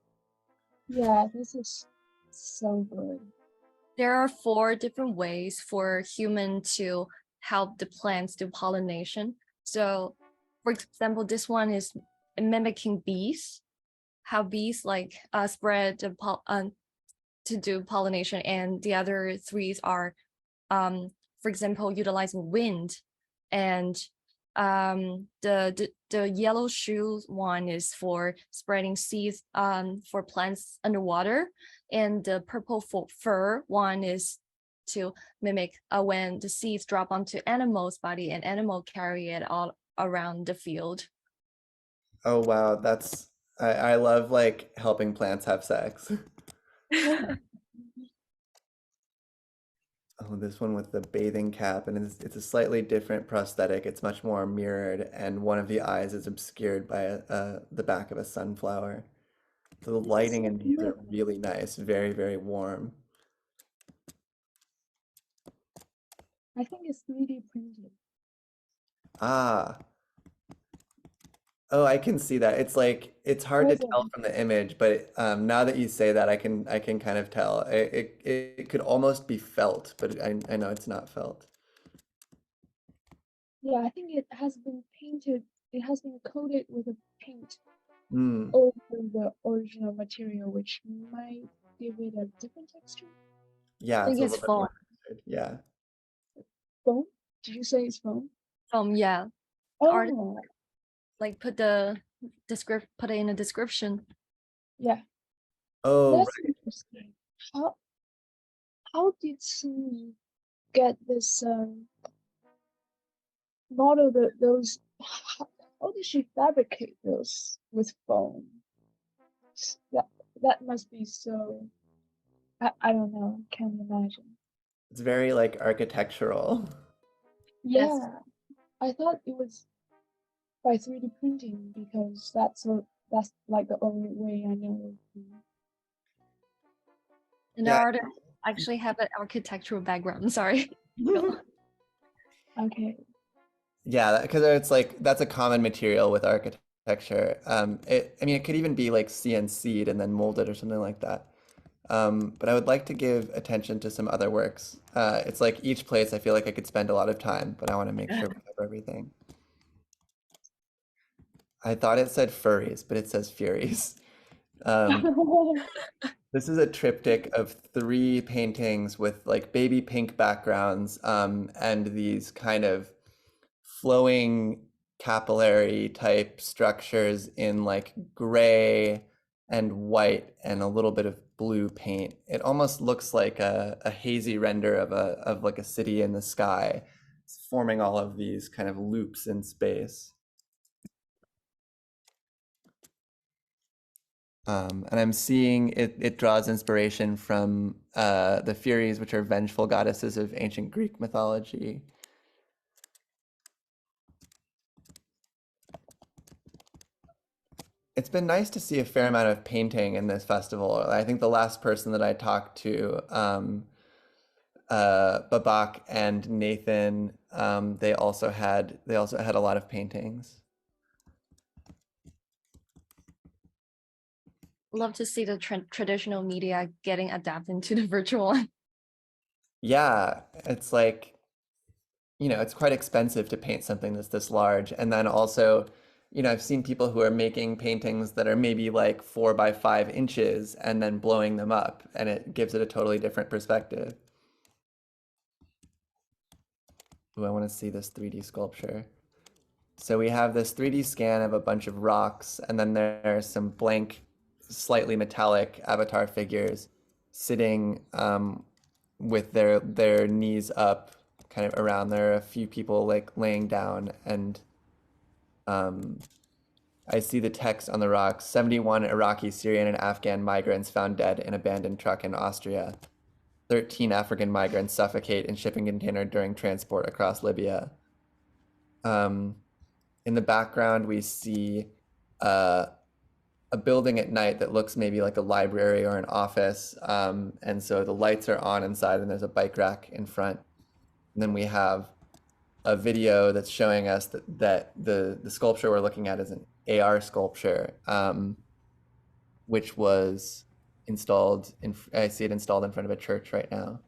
Yeah, this is so good. There are 4 different ways for human to help the plants do pollination. So, for example, this one is mimicking bees, how bees like spread to do pollination, and the other 3 are, for example, utilizing wind, and the yellow shoe one is for spreading seeds for plants underwater, and the purple fur one is to mimic when the seeds drop onto animal's body and animal carry it all around the field. Oh wow, I love like helping plants have sex. Oh, this one with the bathing cap, and it's a slightly different prosthetic. It's much more mirrored, and one of the eyes is obscured by the back of a sunflower. So the lighting in these are really nice, very, very warm. I think it's 3D printed. Ah, oh, I can see that. It's like it's hard to Reza. tell from the image, but now that you say that, I can kind of tell. It could almost be felt, but I know it's not felt. Yeah, I think it has been painted. It has been coated with a paint Mm, over the original material, which might give it a different texture. yeah, I it's think a it's little bit foam. more textured. Yeah. Foam? Did you say it's foam? Yeah. The art, Oh, like put it in the description. yeah, Oh, that's interesting. How did Xinyi get this model those? How did she fabricate those with foam? That must be so. I don't know. Can't imagine. it's very like architectural. Yes. Yeah, I thought it was by 3D printing because that's like the only way I know. And Yeah. our art actually have an architectural background. Sorry. Okay. Yeah, because it's like that's a common material with architecture. I mean, it could even be like CNC'd and then molded or something like that. But I would like to give attention to some other works. It's like each place I feel like I could spend a lot of time, but I want to make sure we cover everything. I thought it said furries, but it says furies. This is a triptych of 3 paintings with like baby pink backgrounds, and these kind of flowing capillary type structures in like gray and white and a little bit of blue paint. It almost looks like a hazy render of like a city in the sky. It's forming all of these kind of loops in space. And I'm seeing it draws inspiration from the Furies, which are vengeful goddesses of ancient Greek mythology. It's been nice to see a fair amount of painting in this festival. I think the last person that I talked to Babak and Nathan, they also had a lot of paintings. Love to see the traditional media getting adapted into the virtual one. Yeah, it's like, it's quite expensive to paint something that's this large. And then also, I've seen people who are making paintings that are maybe like 4 by 5 inches and then blowing them up, and it gives it a totally different perspective. Ooh, I want to see this 3D sculpture. So we have this 3D scan of a bunch of rocks, and then there's some blank, slightly metallic avatar figures sitting with their knees up, kind of around. There are a few people like laying down, and I see the text on the rocks: 71 Iraqi, Syrian, and Afghan migrants found dead in abandoned truck in Austria. 13 African migrants suffocate in shipping container during transport across Libya. In the background, we see a building at night that looks maybe like a library or an office. And so the lights are on inside, and there's a bike rack in front. And then we have a video that's showing us that the sculpture we're looking at is an AR sculpture, which was installed I see it installed in front of a church right now.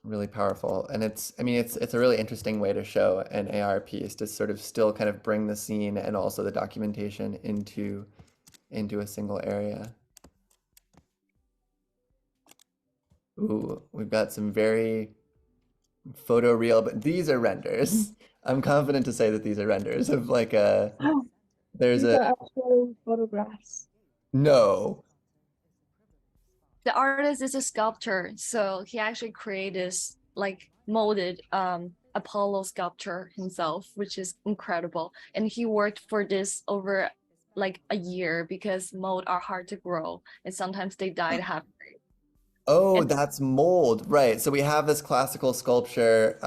Really powerful, and it's a really interesting way to show an AR piece, to sort of still kind of bring the scene and also the documentation into a single area. Ooh, we've got some very photoreal, but these are renders. I'm confident to say that these are renders of like there's These a are actual photographs. no. The artist is a sculptor, so he actually created this like molded Apollo sculpture himself, which is incredible. And he worked for this over like a year because mold are hard to grow and sometimes they died halfway. Oh, And that's mold, right? So we have this classical sculpture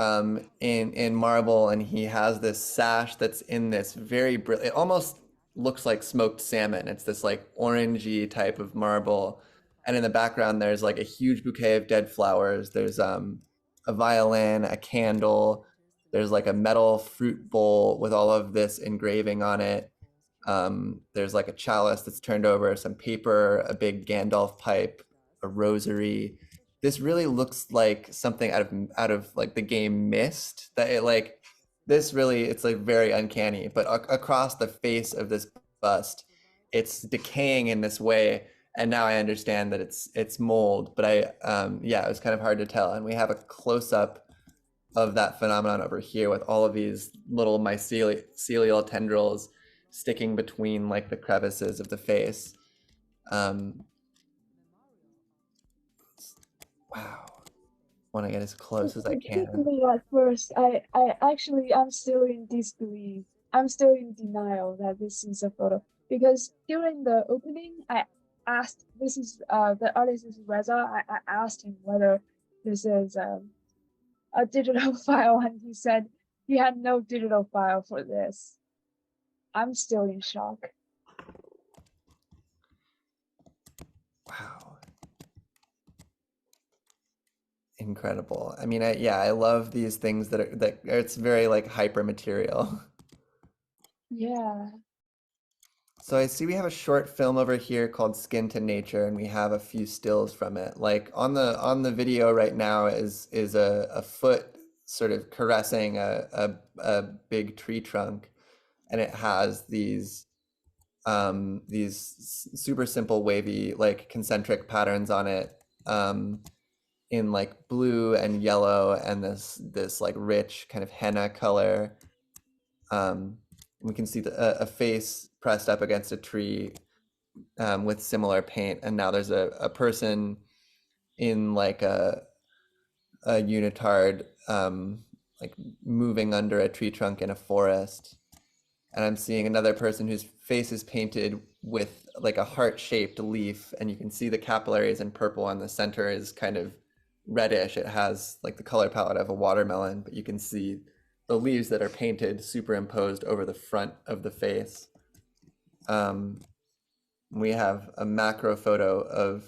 in marble, and he has this sash that's in this very brilliant. It almost looks like smoked salmon. It's this like orangey type of marble, and in the background there's like a huge bouquet of dead flowers. There's a violin, a candle. There's like a metal fruit bowl with all of this engraving on it. There's like a chalice that's turned over, some paper, a big Gandalf pipe, a rosary. This really looks like something out of like the game Myst. That it like this really, it's like very uncanny. But across the face of this bust, it's decaying in this way. And now I understand that it's mold. But yeah, it was kind of hard to tell. And we have a close up of that phenomenon over here with all of these little mycelial tendrils sticking between like the crevices of the face. Wow. Want to get as close as I can. At first, I'm still in disbelief. I'm still in denial that this is a photo, because during the opening, I asked, the artist is Reza. I asked him whether this is a digital file, and he said he had no digital file for this. I'm still in shock. Wow. Incredible. I mean, I love these things that it's very like hyper material. Yeah. So I see we have a short film over here called Skin to Nature, and we have a few stills from it. Like on the video right now is a foot sort of caressing a big tree trunk, and it has these super simple wavy like concentric patterns on it, in like blue and yellow and this like rich kind of henna color. We can see a face pressed up against a tree with similar paint, and now there's a person in like a unitard like moving under a tree trunk in a forest. And I'm seeing another person whose face is painted with like a heart-shaped leaf, and you can see the capillaries in purple, and the center is kind of reddish. It has like the color palette of a watermelon, but you can see the leaves that are painted superimposed over the front of the face. We have a macro photo of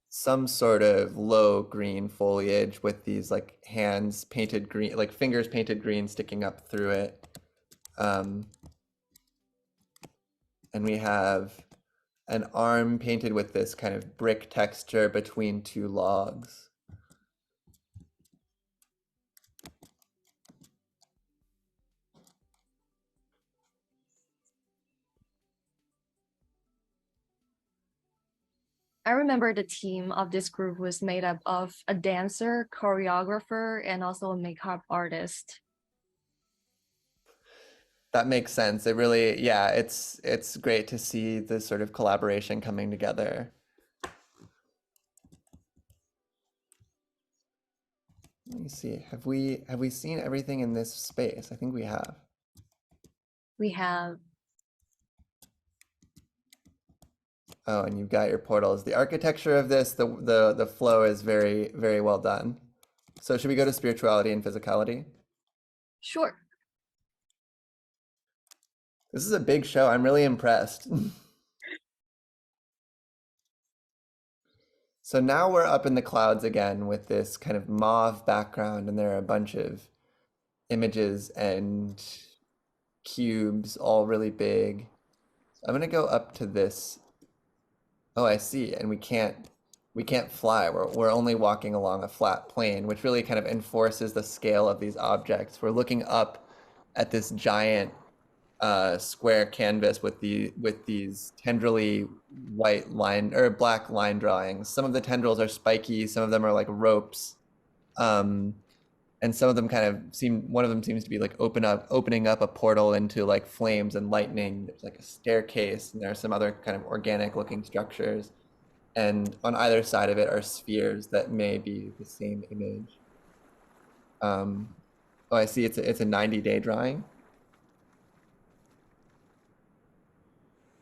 some sort of low green foliage with these like hands painted green, like fingers painted green sticking up through it. And we have an arm painted with this kind of brick texture between two logs. I remember the team of this group was made up of a dancer, choreographer, and also a makeup artist. That makes sense. It really, yeah, it's great to see this sort of collaboration coming together. Let me see. Have we seen everything in this space? I think we have. We have Oh, and you've got your portals. The architecture of this, the flow is very, very well done. So should we go to spirituality and physicality? sure. This is a big show. I'm really impressed. So now we're up in the clouds again with this kind of mauve background, and there are a bunch of images and cubes, all really big. I'm gonna go up to this. Oh, I see. And we can't fly. We're only walking along a flat plane, which really kind of enforces the scale of these objects. We're looking up at this giant square canvas with these tendrily white line or black line drawings. Some of the tendrils are spiky, some of them are like ropes. And some of them kind of one of them seems to be like opening up a portal into like flames and lightning. There's like a staircase, and there are some other kind of organic looking structures. And on either side of it are spheres that may be the same image. Oh, I see. It's a 90-day drawing.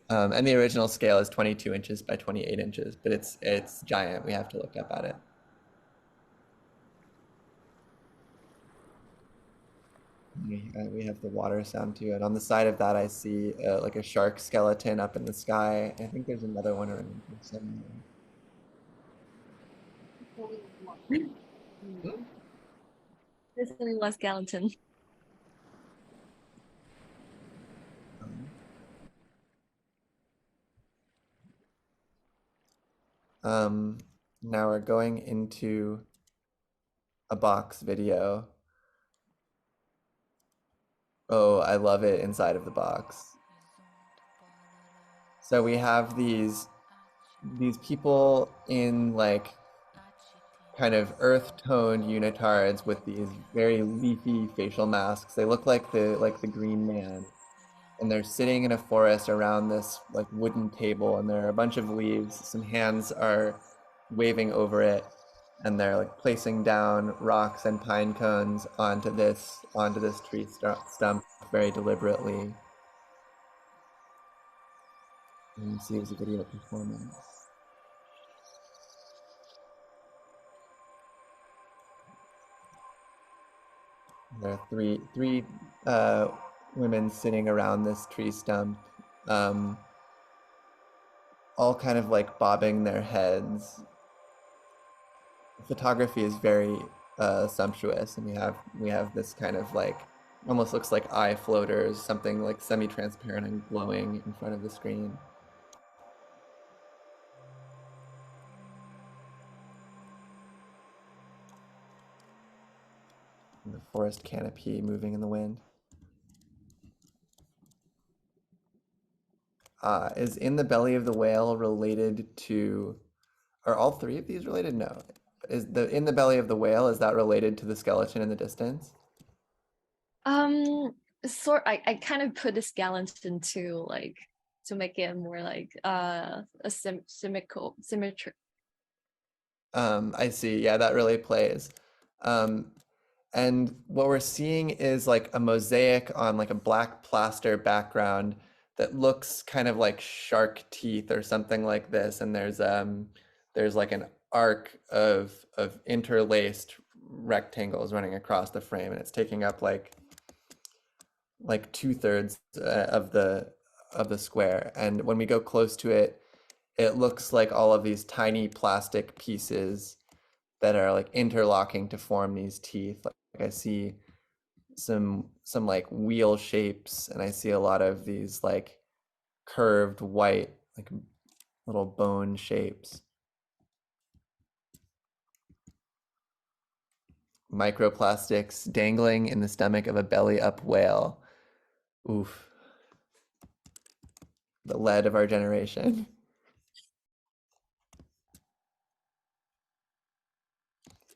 And the original scale is 22 inches by 28 inches, but it's giant. We have to look up at it. We have the water sound to it. On the side of that, I see like a shark skeleton up in the sky. I think there's another one around somewhere. There's only one skeleton. Now we're going into a box video. Oh, I love it inside of the box. So we have these people in like kind of earth-toned unitards with these very leafy facial masks. They look like the Green Man. And they're sitting in a forest around this like wooden table, and there are a bunch of leaves. Some hands are waving over it, and they're like placing down rocks and pine cones onto this tree stump very deliberately. And you see, it was a video performance. There are three women sitting around this tree stump, all kind of like bobbing their heads. The photography is very sumptuous, and we have this kind of like almost looks like eye floaters, something like semi-transparent and glowing in front of the screen. And the forest canopy moving in the wind. Is In the Belly of the Whale related to, are all three of these related? No. Is the In the Belly of the Whale, is that related to the skeleton in the distance? I kind of put the skeleton to like to make it more like a symmetry. I see. Yeah, that really plays. And what we're seeing is like a mosaic on like a black plaster background that looks kind of like shark teeth or something like this, and there's like an arc of interlaced rectangles running across the frame, and it's taking up like 2/3 of the square. And when we go close to it, it looks like all of these tiny plastic pieces that are like interlocking to form these teeth. Like I see some like wheel shapes, and I see a lot of these like curved white like little bone shapes. Microplastics dangling in the stomach of a belly up whale. Oof. The lead of our generation.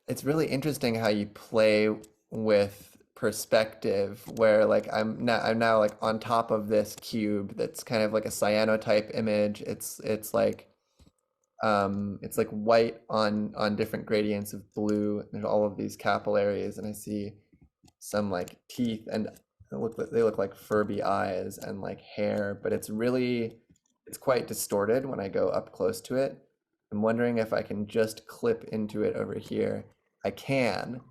It's really interesting how you play with perspective, where like I'm now like on top of this cube that's kind of like a cyanotype image. It's like white on different gradients of blue. There's all of these capillaries, and I see some like teeth, and they look like Furby eyes and like hair, but it's quite distorted when I go up close to it. I'm wondering if I can just clip into it over here. I can.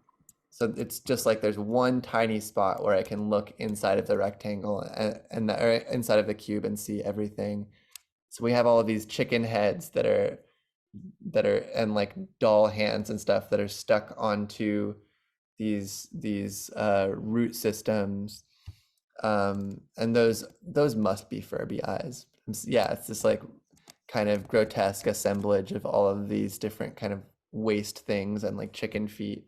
So it's just like there's one tiny spot where I can look inside of the rectangle or inside of the cube and see everything. So we have all of these chicken heads that are and like doll hands and stuff that are stuck onto these root systems, and those must be Furby eyes. Yeah, it's this like kind of grotesque assemblage of all of these different kind of waste things and like chicken feet.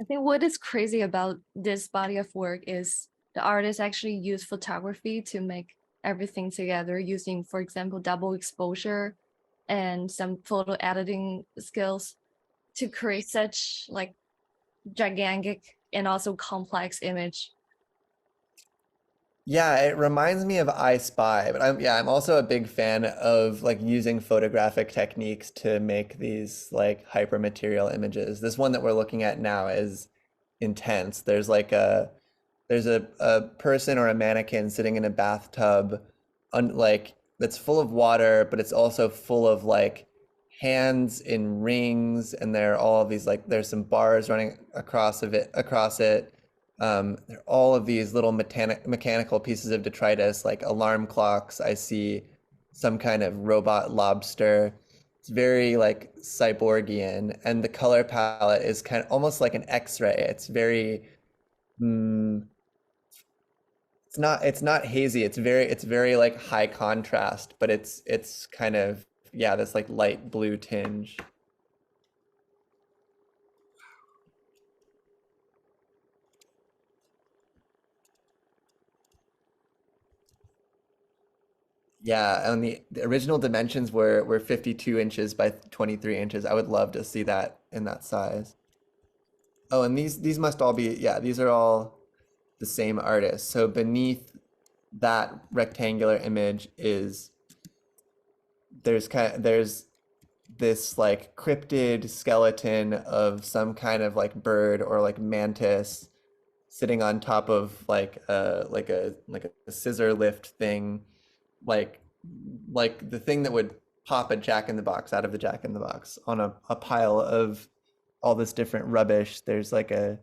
I think what is crazy about this body of work is the artist actually used photography to make everything together using, for example, double exposure and some photo editing skills to create such like gigantic and also complex image. Yeah, it reminds me of I Spy, but I'm also a big fan of like using photographic techniques to make these like hypermaterial images. This one that we're looking at now is intense. There's a person or a mannequin sitting in a bathtub like that's full of water, but it's also full of like hands in rings, and there are all of these like there's some bars running across it. There are all of these little mechanical pieces of detritus, like alarm clocks. I see some kind of robot lobster. It's very like cyborgian, and the color palette is kind of almost like an X-ray. It's very, it's not hazy. It's very like high contrast, but it's kind of, yeah, this like light blue tinge. Yeah, and the original dimensions were 52 inches by 23 inches. I would love to see that in that size. Oh, and these must all be, yeah, these are all the same artist. So beneath that rectangular image is there's this like cryptid skeleton of some kind of like bird or like mantis sitting on top of like a scissor lift thing, like the thing that would pop a Jack in the Box out of the Jack in the Box on a pile of all this different rubbish. There's like a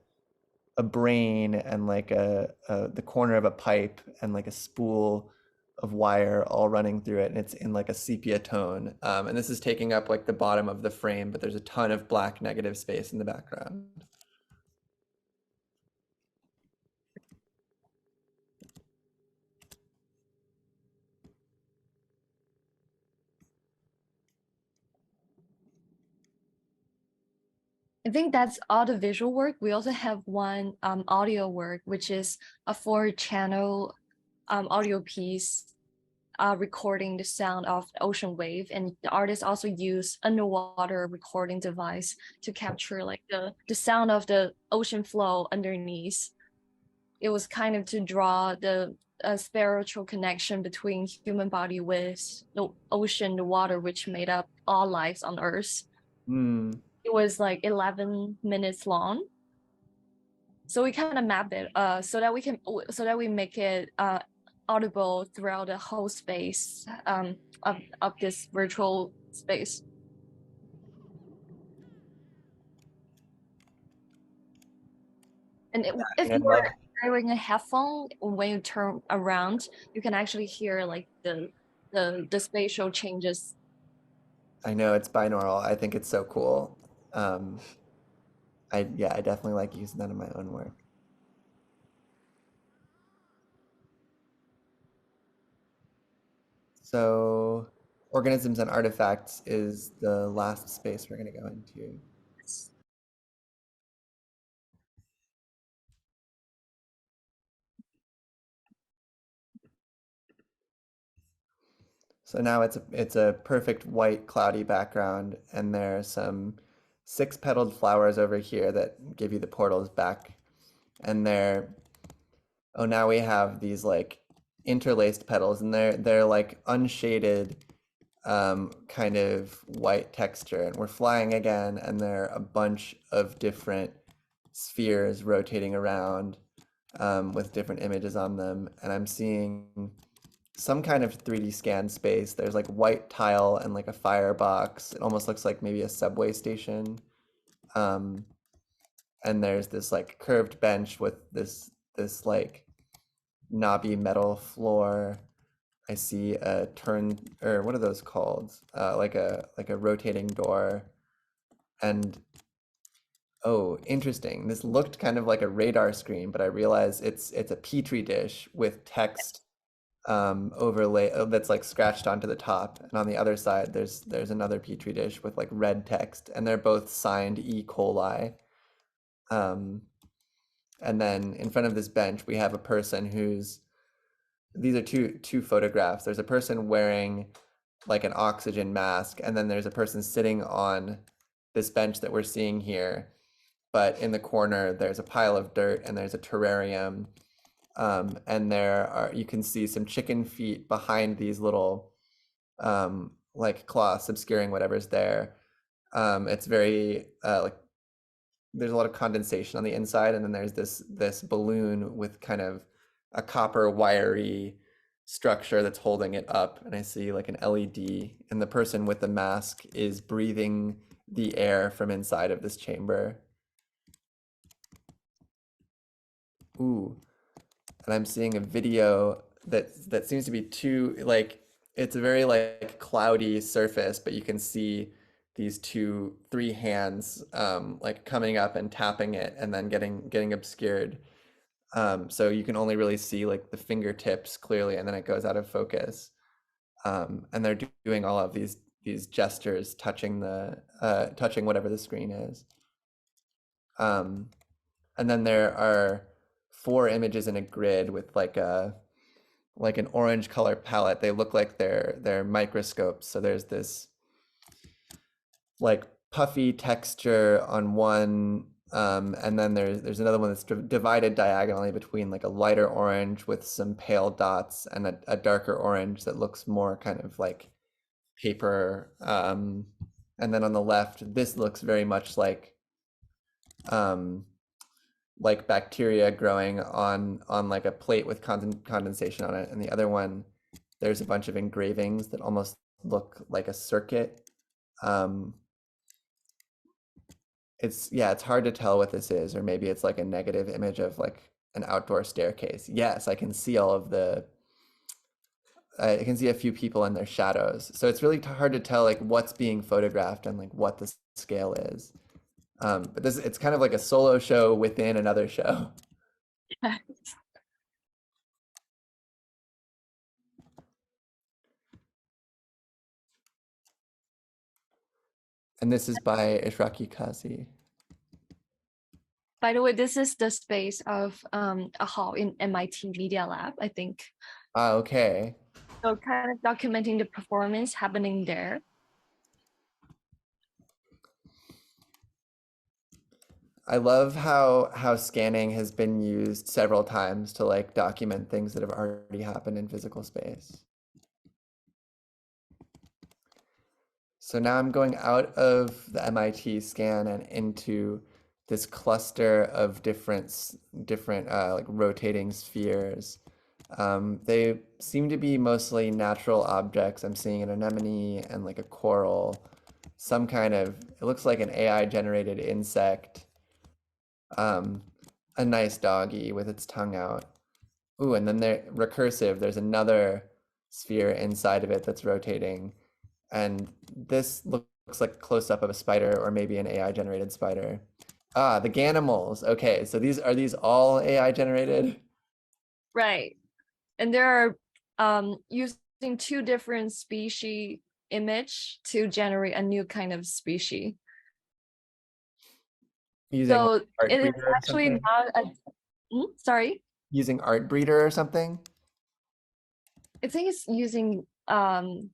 brain and like the corner of a pipe and like a spool of wire all running through it, and it's in like a sepia tone. And this is taking up like the bottom of the frame, but there's a ton of black negative space in the background. I think that's all the visual work. We also have one audio work, which is a 4-channel audio piece recording the sound of the ocean wave. And the artist also used underwater recording device to capture like the sound of the ocean flow underneath. It was kind of to draw the spiritual connection between human body with the ocean, the water, which made up all lives on Earth. Hmm. It was like 11 minutes long. So we kind of map it so that we make it audible throughout the whole space of this virtual space. And if I you love. are wearing a headphone, when you turn around, you can actually hear like the spatial changes. I know it's binaural. I think it's so cool. Um, I definitely like using that in my own work. So, organisms and artifacts is the last space we're going to go into. So now it's a perfect white cloudy background, and there are some six-petaled flowers over here that give you the portals back. And now we have these like interlaced petals, and they're like unshaded, kind of white texture. And we're flying again, and there are a bunch of different spheres rotating around, with different images on them. And I'm seeing some kind of 3D scan space. There's like white tile and like a firebox. It almost looks like maybe a subway station. Um, and there's this like curved bench with this like knobby metal floor. I see a turn, or what are those called? Like a rotating door. And oh, interesting. This looked kind of like a radar screen, but I realize it's a petri dish with text overlay that's like scratched onto the top, and on the other side there's another petri dish with like red text, and they're both signed E. coli. Um, and then in front of this bench we have a person who's these are two photographs. There's a person wearing like an oxygen mask, and then there's a person sitting on this bench that we're seeing here. But in the corner there's a pile of dirt, and there's a terrarium. And you can see some chicken feet behind these little like cloths obscuring whatever's there. It's very like there's a lot of condensation on the inside, and then there's this balloon with kind of a copper wiry structure that's holding it up, and I see like an LED, and the person with the mask is breathing the air from inside of this chamber. Ooh. And I'm seeing a video that seems to be too like it's a very like cloudy surface, but you can see these three hands like coming up and tapping it, and then getting obscured. So you can only really see like the fingertips clearly, and then it goes out of focus. And they're doing all of these gestures, touching touching whatever the screen is. And then there are four images in a grid with like an orange color palette. They look like they're microscopes. So there's this like puffy texture on one, and then there's another one that's divided diagonally between like a lighter orange with some pale dots, and a darker orange that looks more kind of like paper. And then on the left, this looks very much like bacteria growing on like a plate with condensation on it, and the other one there's a bunch of engravings that almost look like a circuit. It's hard to tell what this is, or maybe it's like a negative image of like an outdoor staircase. Yes, I can see I can see a few people in their shadows, so it's really hard to tell like what's being photographed and like what the scale is. But it's kind of like a solo show within another show. And this is by Ishraki Kazi. By the way, this is the space of a hall in MIT Media Lab, I think. Ah, okay. So kind of documenting the performance happening there. I love how scanning has been used several times to like document things that have already happened in physical space. So now I'm going out of the MIT scan and into this cluster of different like rotating spheres. They seem to be mostly natural objects. I'm seeing an anemone and like a coral, some kind of, it looks like an AI generated insect, a nice doggy with its tongue out. Ooh, and then they're recursive. There's another sphere inside of it that's rotating. And this looks like a close-up of a spider or maybe an AI generated spider. Ah, the Ganimals. Okay, so are these all AI generated? Right. And there are using two different species image to generate a new kind of species. Using So Art it is Breeder or actually something? not a, sorry, Using Art Breeder or something? I think it's using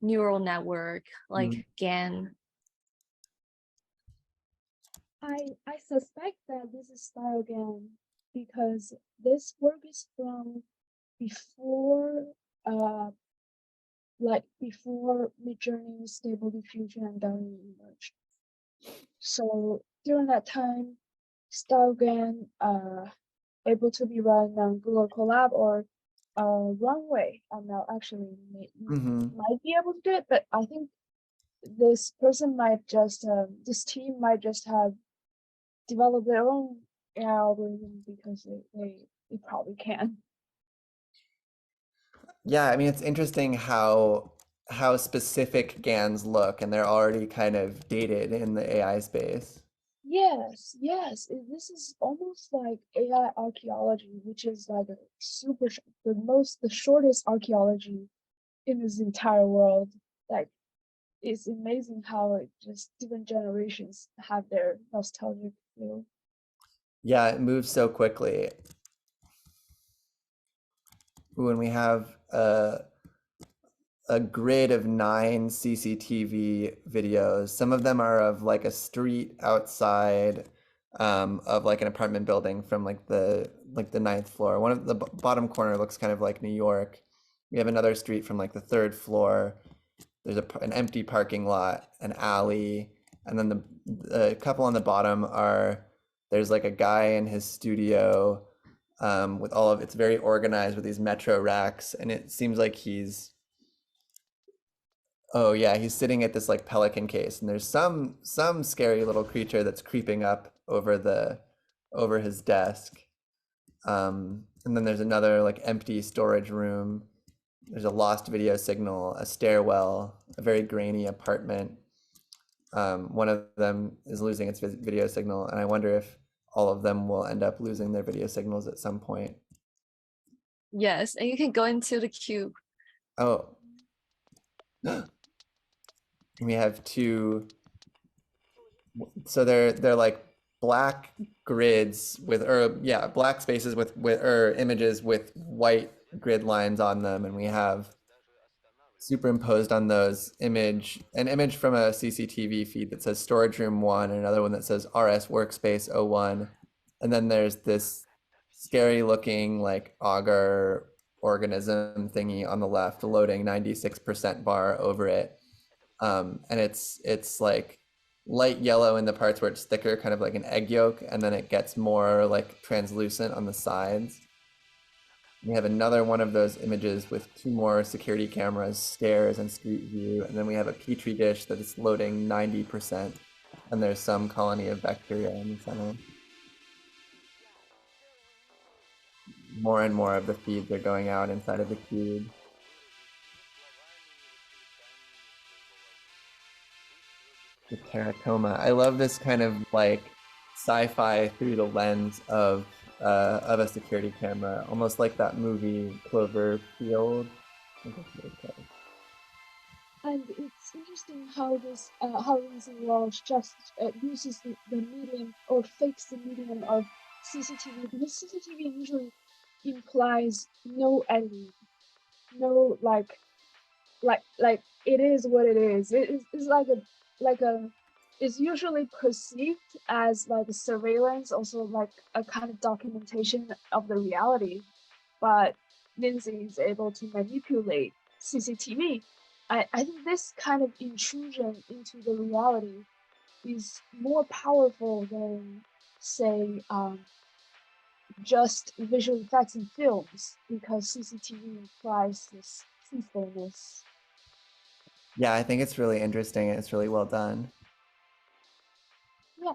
neural network like Mm. GAN. I suspect that this is style again because this work is from before before Midjourney, Stable Diffusion, and Downing emerged. So during that time, StyleGAN able to be run on Google Colab or Runway. I'm not actually might be able to do it, but I think this person might just this team might just have developed their own AI algorithm because they probably can. Yeah, I mean it's interesting how specific GANs look, and they're already kind of dated in the AI space. Yes, yes. This is almost like AI archaeology, which is like a the shortest archaeology in this entire world. Like it's amazing how it just different generations have their nostalgic feel. Yeah, it moves so quickly. Ooh, and we have a grid of 9 CCTV videos. Some of them are of like a street outside of like an apartment building from like the ninth floor. One of the bottom corner looks kind of like New York. We have another street from like the third floor. There's an empty parking lot, an alley, and then the couple on the bottom are, there's like a guy in his studio with all of, it's very organized with these metro racks, and it seems like he's, oh yeah, he's sitting at this like pelican case, and there's some scary little creature that's creeping up over his desk. And then there's another like empty storage room. There's a lost video signal, a stairwell, a very grainy apartment. One of them is losing its video signal, and I wonder if all of them will end up losing their video signals at some point. Yes, and you can go into the cube. Oh. We have two, so they're like black grids with, or yeah, black spaces with or images with white grid lines on them, and we have superimposed on those an image from a CCTV feed that says storage room 1, and another one that says RS workspace 01, and then there's this scary looking like auger organism thingy on the left loading 96% bar over it. And it's like light yellow in the parts where it's thicker, kind of like an egg yolk, and then it gets more like translucent on the sides. We have another one of those images with 2 more security cameras, stairs, and street view, and then we have a petri dish that is loading 90%, and there's some colony of bacteria in the center. More and more of the feeds are going out inside of the cube. The teratoma. I love this kind of like sci-fi through the lens of a security camera, almost like that movie Cloverfield. And it's interesting how this how Lyndsey Walsh just uses the medium or fakes the medium of CCTV, because CCTV usually implies no editing, no like it is what it is. It's like a it's usually perceived as like a surveillance, also like a kind of documentation of the reality. But Lyndsey is able to manipulate CCTV I think this kind of intrusion into the reality is more powerful than, say, just visual effects in films, because CCTV implies this truthfulness. Yeah, I think it's really interesting and it's really well done. Yeah.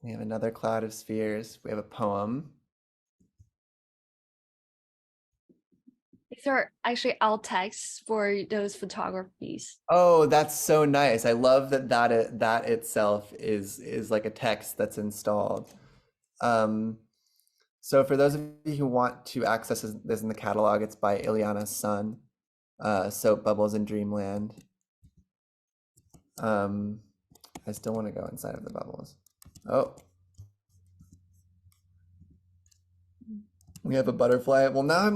We have another cloud of spheres. We have a poem. These are actually alt texts for those photographies. Oh, that's so nice. I love that itself is like a text that's installed. So for those of you who want to access this in the catalog, it's by Ileana's son, Soap Bubbles in Dreamland. I still want to go inside of the bubbles. Oh. We have a butterfly. Well, now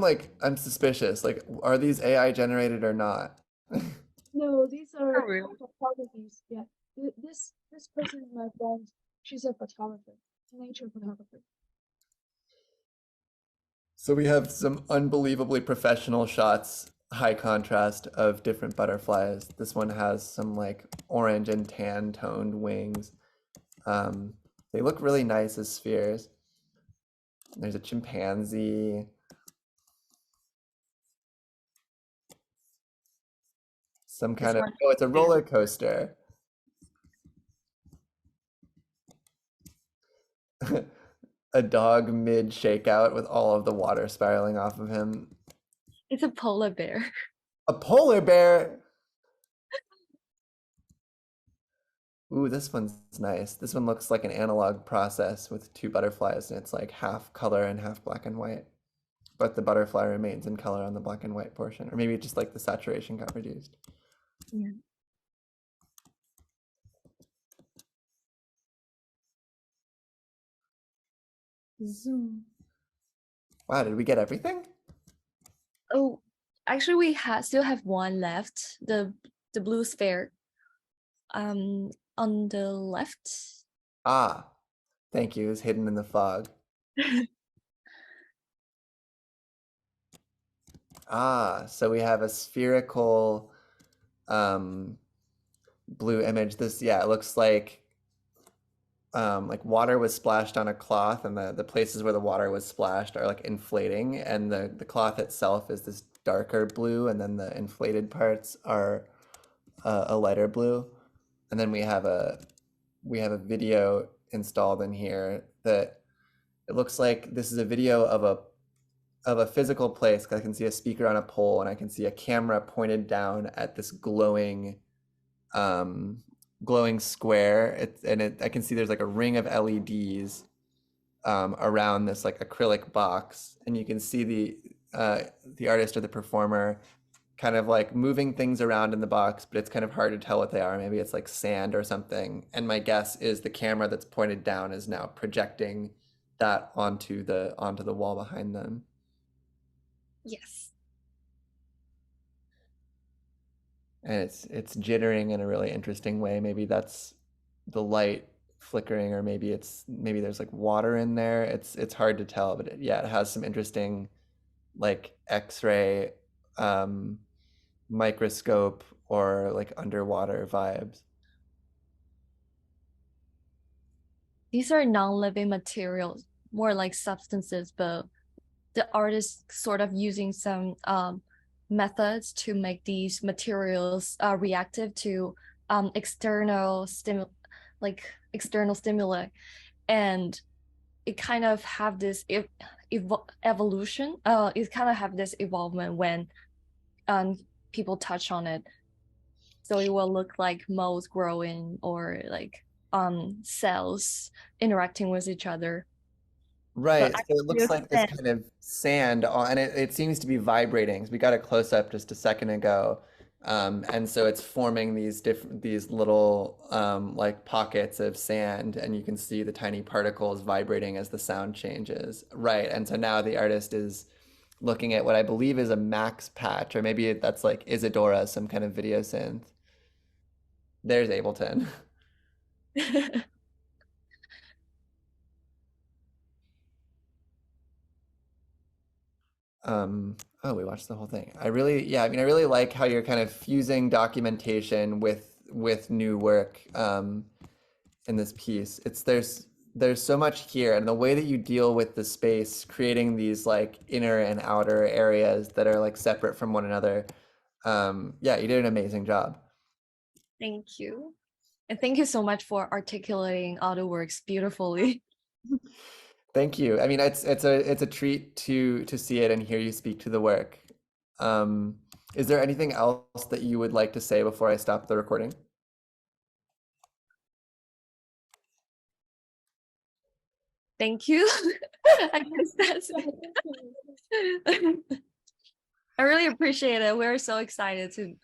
I'm suspicious. Like, are these AI generated or not? No, these are Oh, really? photographies. Yeah. This person is my friend. She's a photographer, nature photographer. So we have some unbelievably professional shots, high contrast of different butterflies. This one has some like orange and tan toned wings. They look really nice as spheres. There's a chimpanzee. Some kind of, oh, it's a roller coaster. A dog mid shakeout with all of the water spiraling off of him. It's a polar bear. A polar bear. Ooh, this one's nice. This one looks like an analog process with two butterflies, and it's like half color and half black and white. But the butterfly remains in color on the black and white portion, or maybe just like the saturation got reduced. Yeah. Zoom. Wow, did we get everything? Oh, actually, we still have one left. The blue sphere. On the left. Ah, thank you. It's hidden in the fog. Ah, so we have a spherical blue image. This, yeah, it looks like water was splashed on a cloth, and the places where the water was splashed are like inflating, and the cloth itself is this darker blue, and then the inflated parts are a lighter blue. And then we have a video installed in here that it looks like this is a video of a physical place. I can see a speaker on a pole, and I can see a camera pointed down at this glowing square. I can see there's like a ring of LEDs around this like acrylic box, and you can see the artist or the performer kind of like moving things around in the box, but it's kind of hard to tell what they are. Maybe it's like sand or something. And my guess is the camera that's pointed down is now projecting that onto the wall behind them. Yes. And it's jittering in a really interesting way. Maybe that's the light flickering, or maybe there's like water in there. It's hard to tell, but yeah, it has some interesting like X-ray microscope or like underwater vibes. These are non-living materials, more like substances, but the artist sort of using some methods to make these materials reactive to external stimuli, and it kind of have this evolution. It kind of have this evolvement when people touch on it, so it will look like molds growing or like cells interacting with each other. Right. But So it looks like this kind of sand, and it seems to be vibrating. So we got a close up just a second ago. And so it's forming these little like pockets of sand, and you can see the tiny particles vibrating as the sound changes. Right. And so now the artist is looking at what I believe is a max patch, or maybe that's like Isadora, some kind of video synth. There's Ableton. Oh, we watched the whole thing. I really, yeah, I mean, I really like how you're kind of fusing documentation with new work in this piece. There's so much here, and the way that you deal with the space, creating these like inner and outer areas that are like separate from one another. Yeah, you did an amazing job. Thank you. And thank you so much for articulating all the works beautifully. Thank you. I mean, it's a treat to see it and hear you speak to the work. Is there anything else that you would like to say before I stop the recording? Thank you. I guess that's it. I really appreciate it. We're so excited to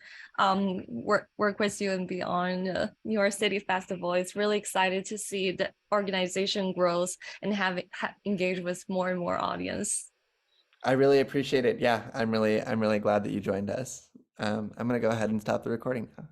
work with you and be on New York City Festival. It's really excited to see the organization grows and engaged with more and more audience. I really appreciate it. Yeah, I'm really glad that you joined us. I'm gonna go ahead and stop the recording now.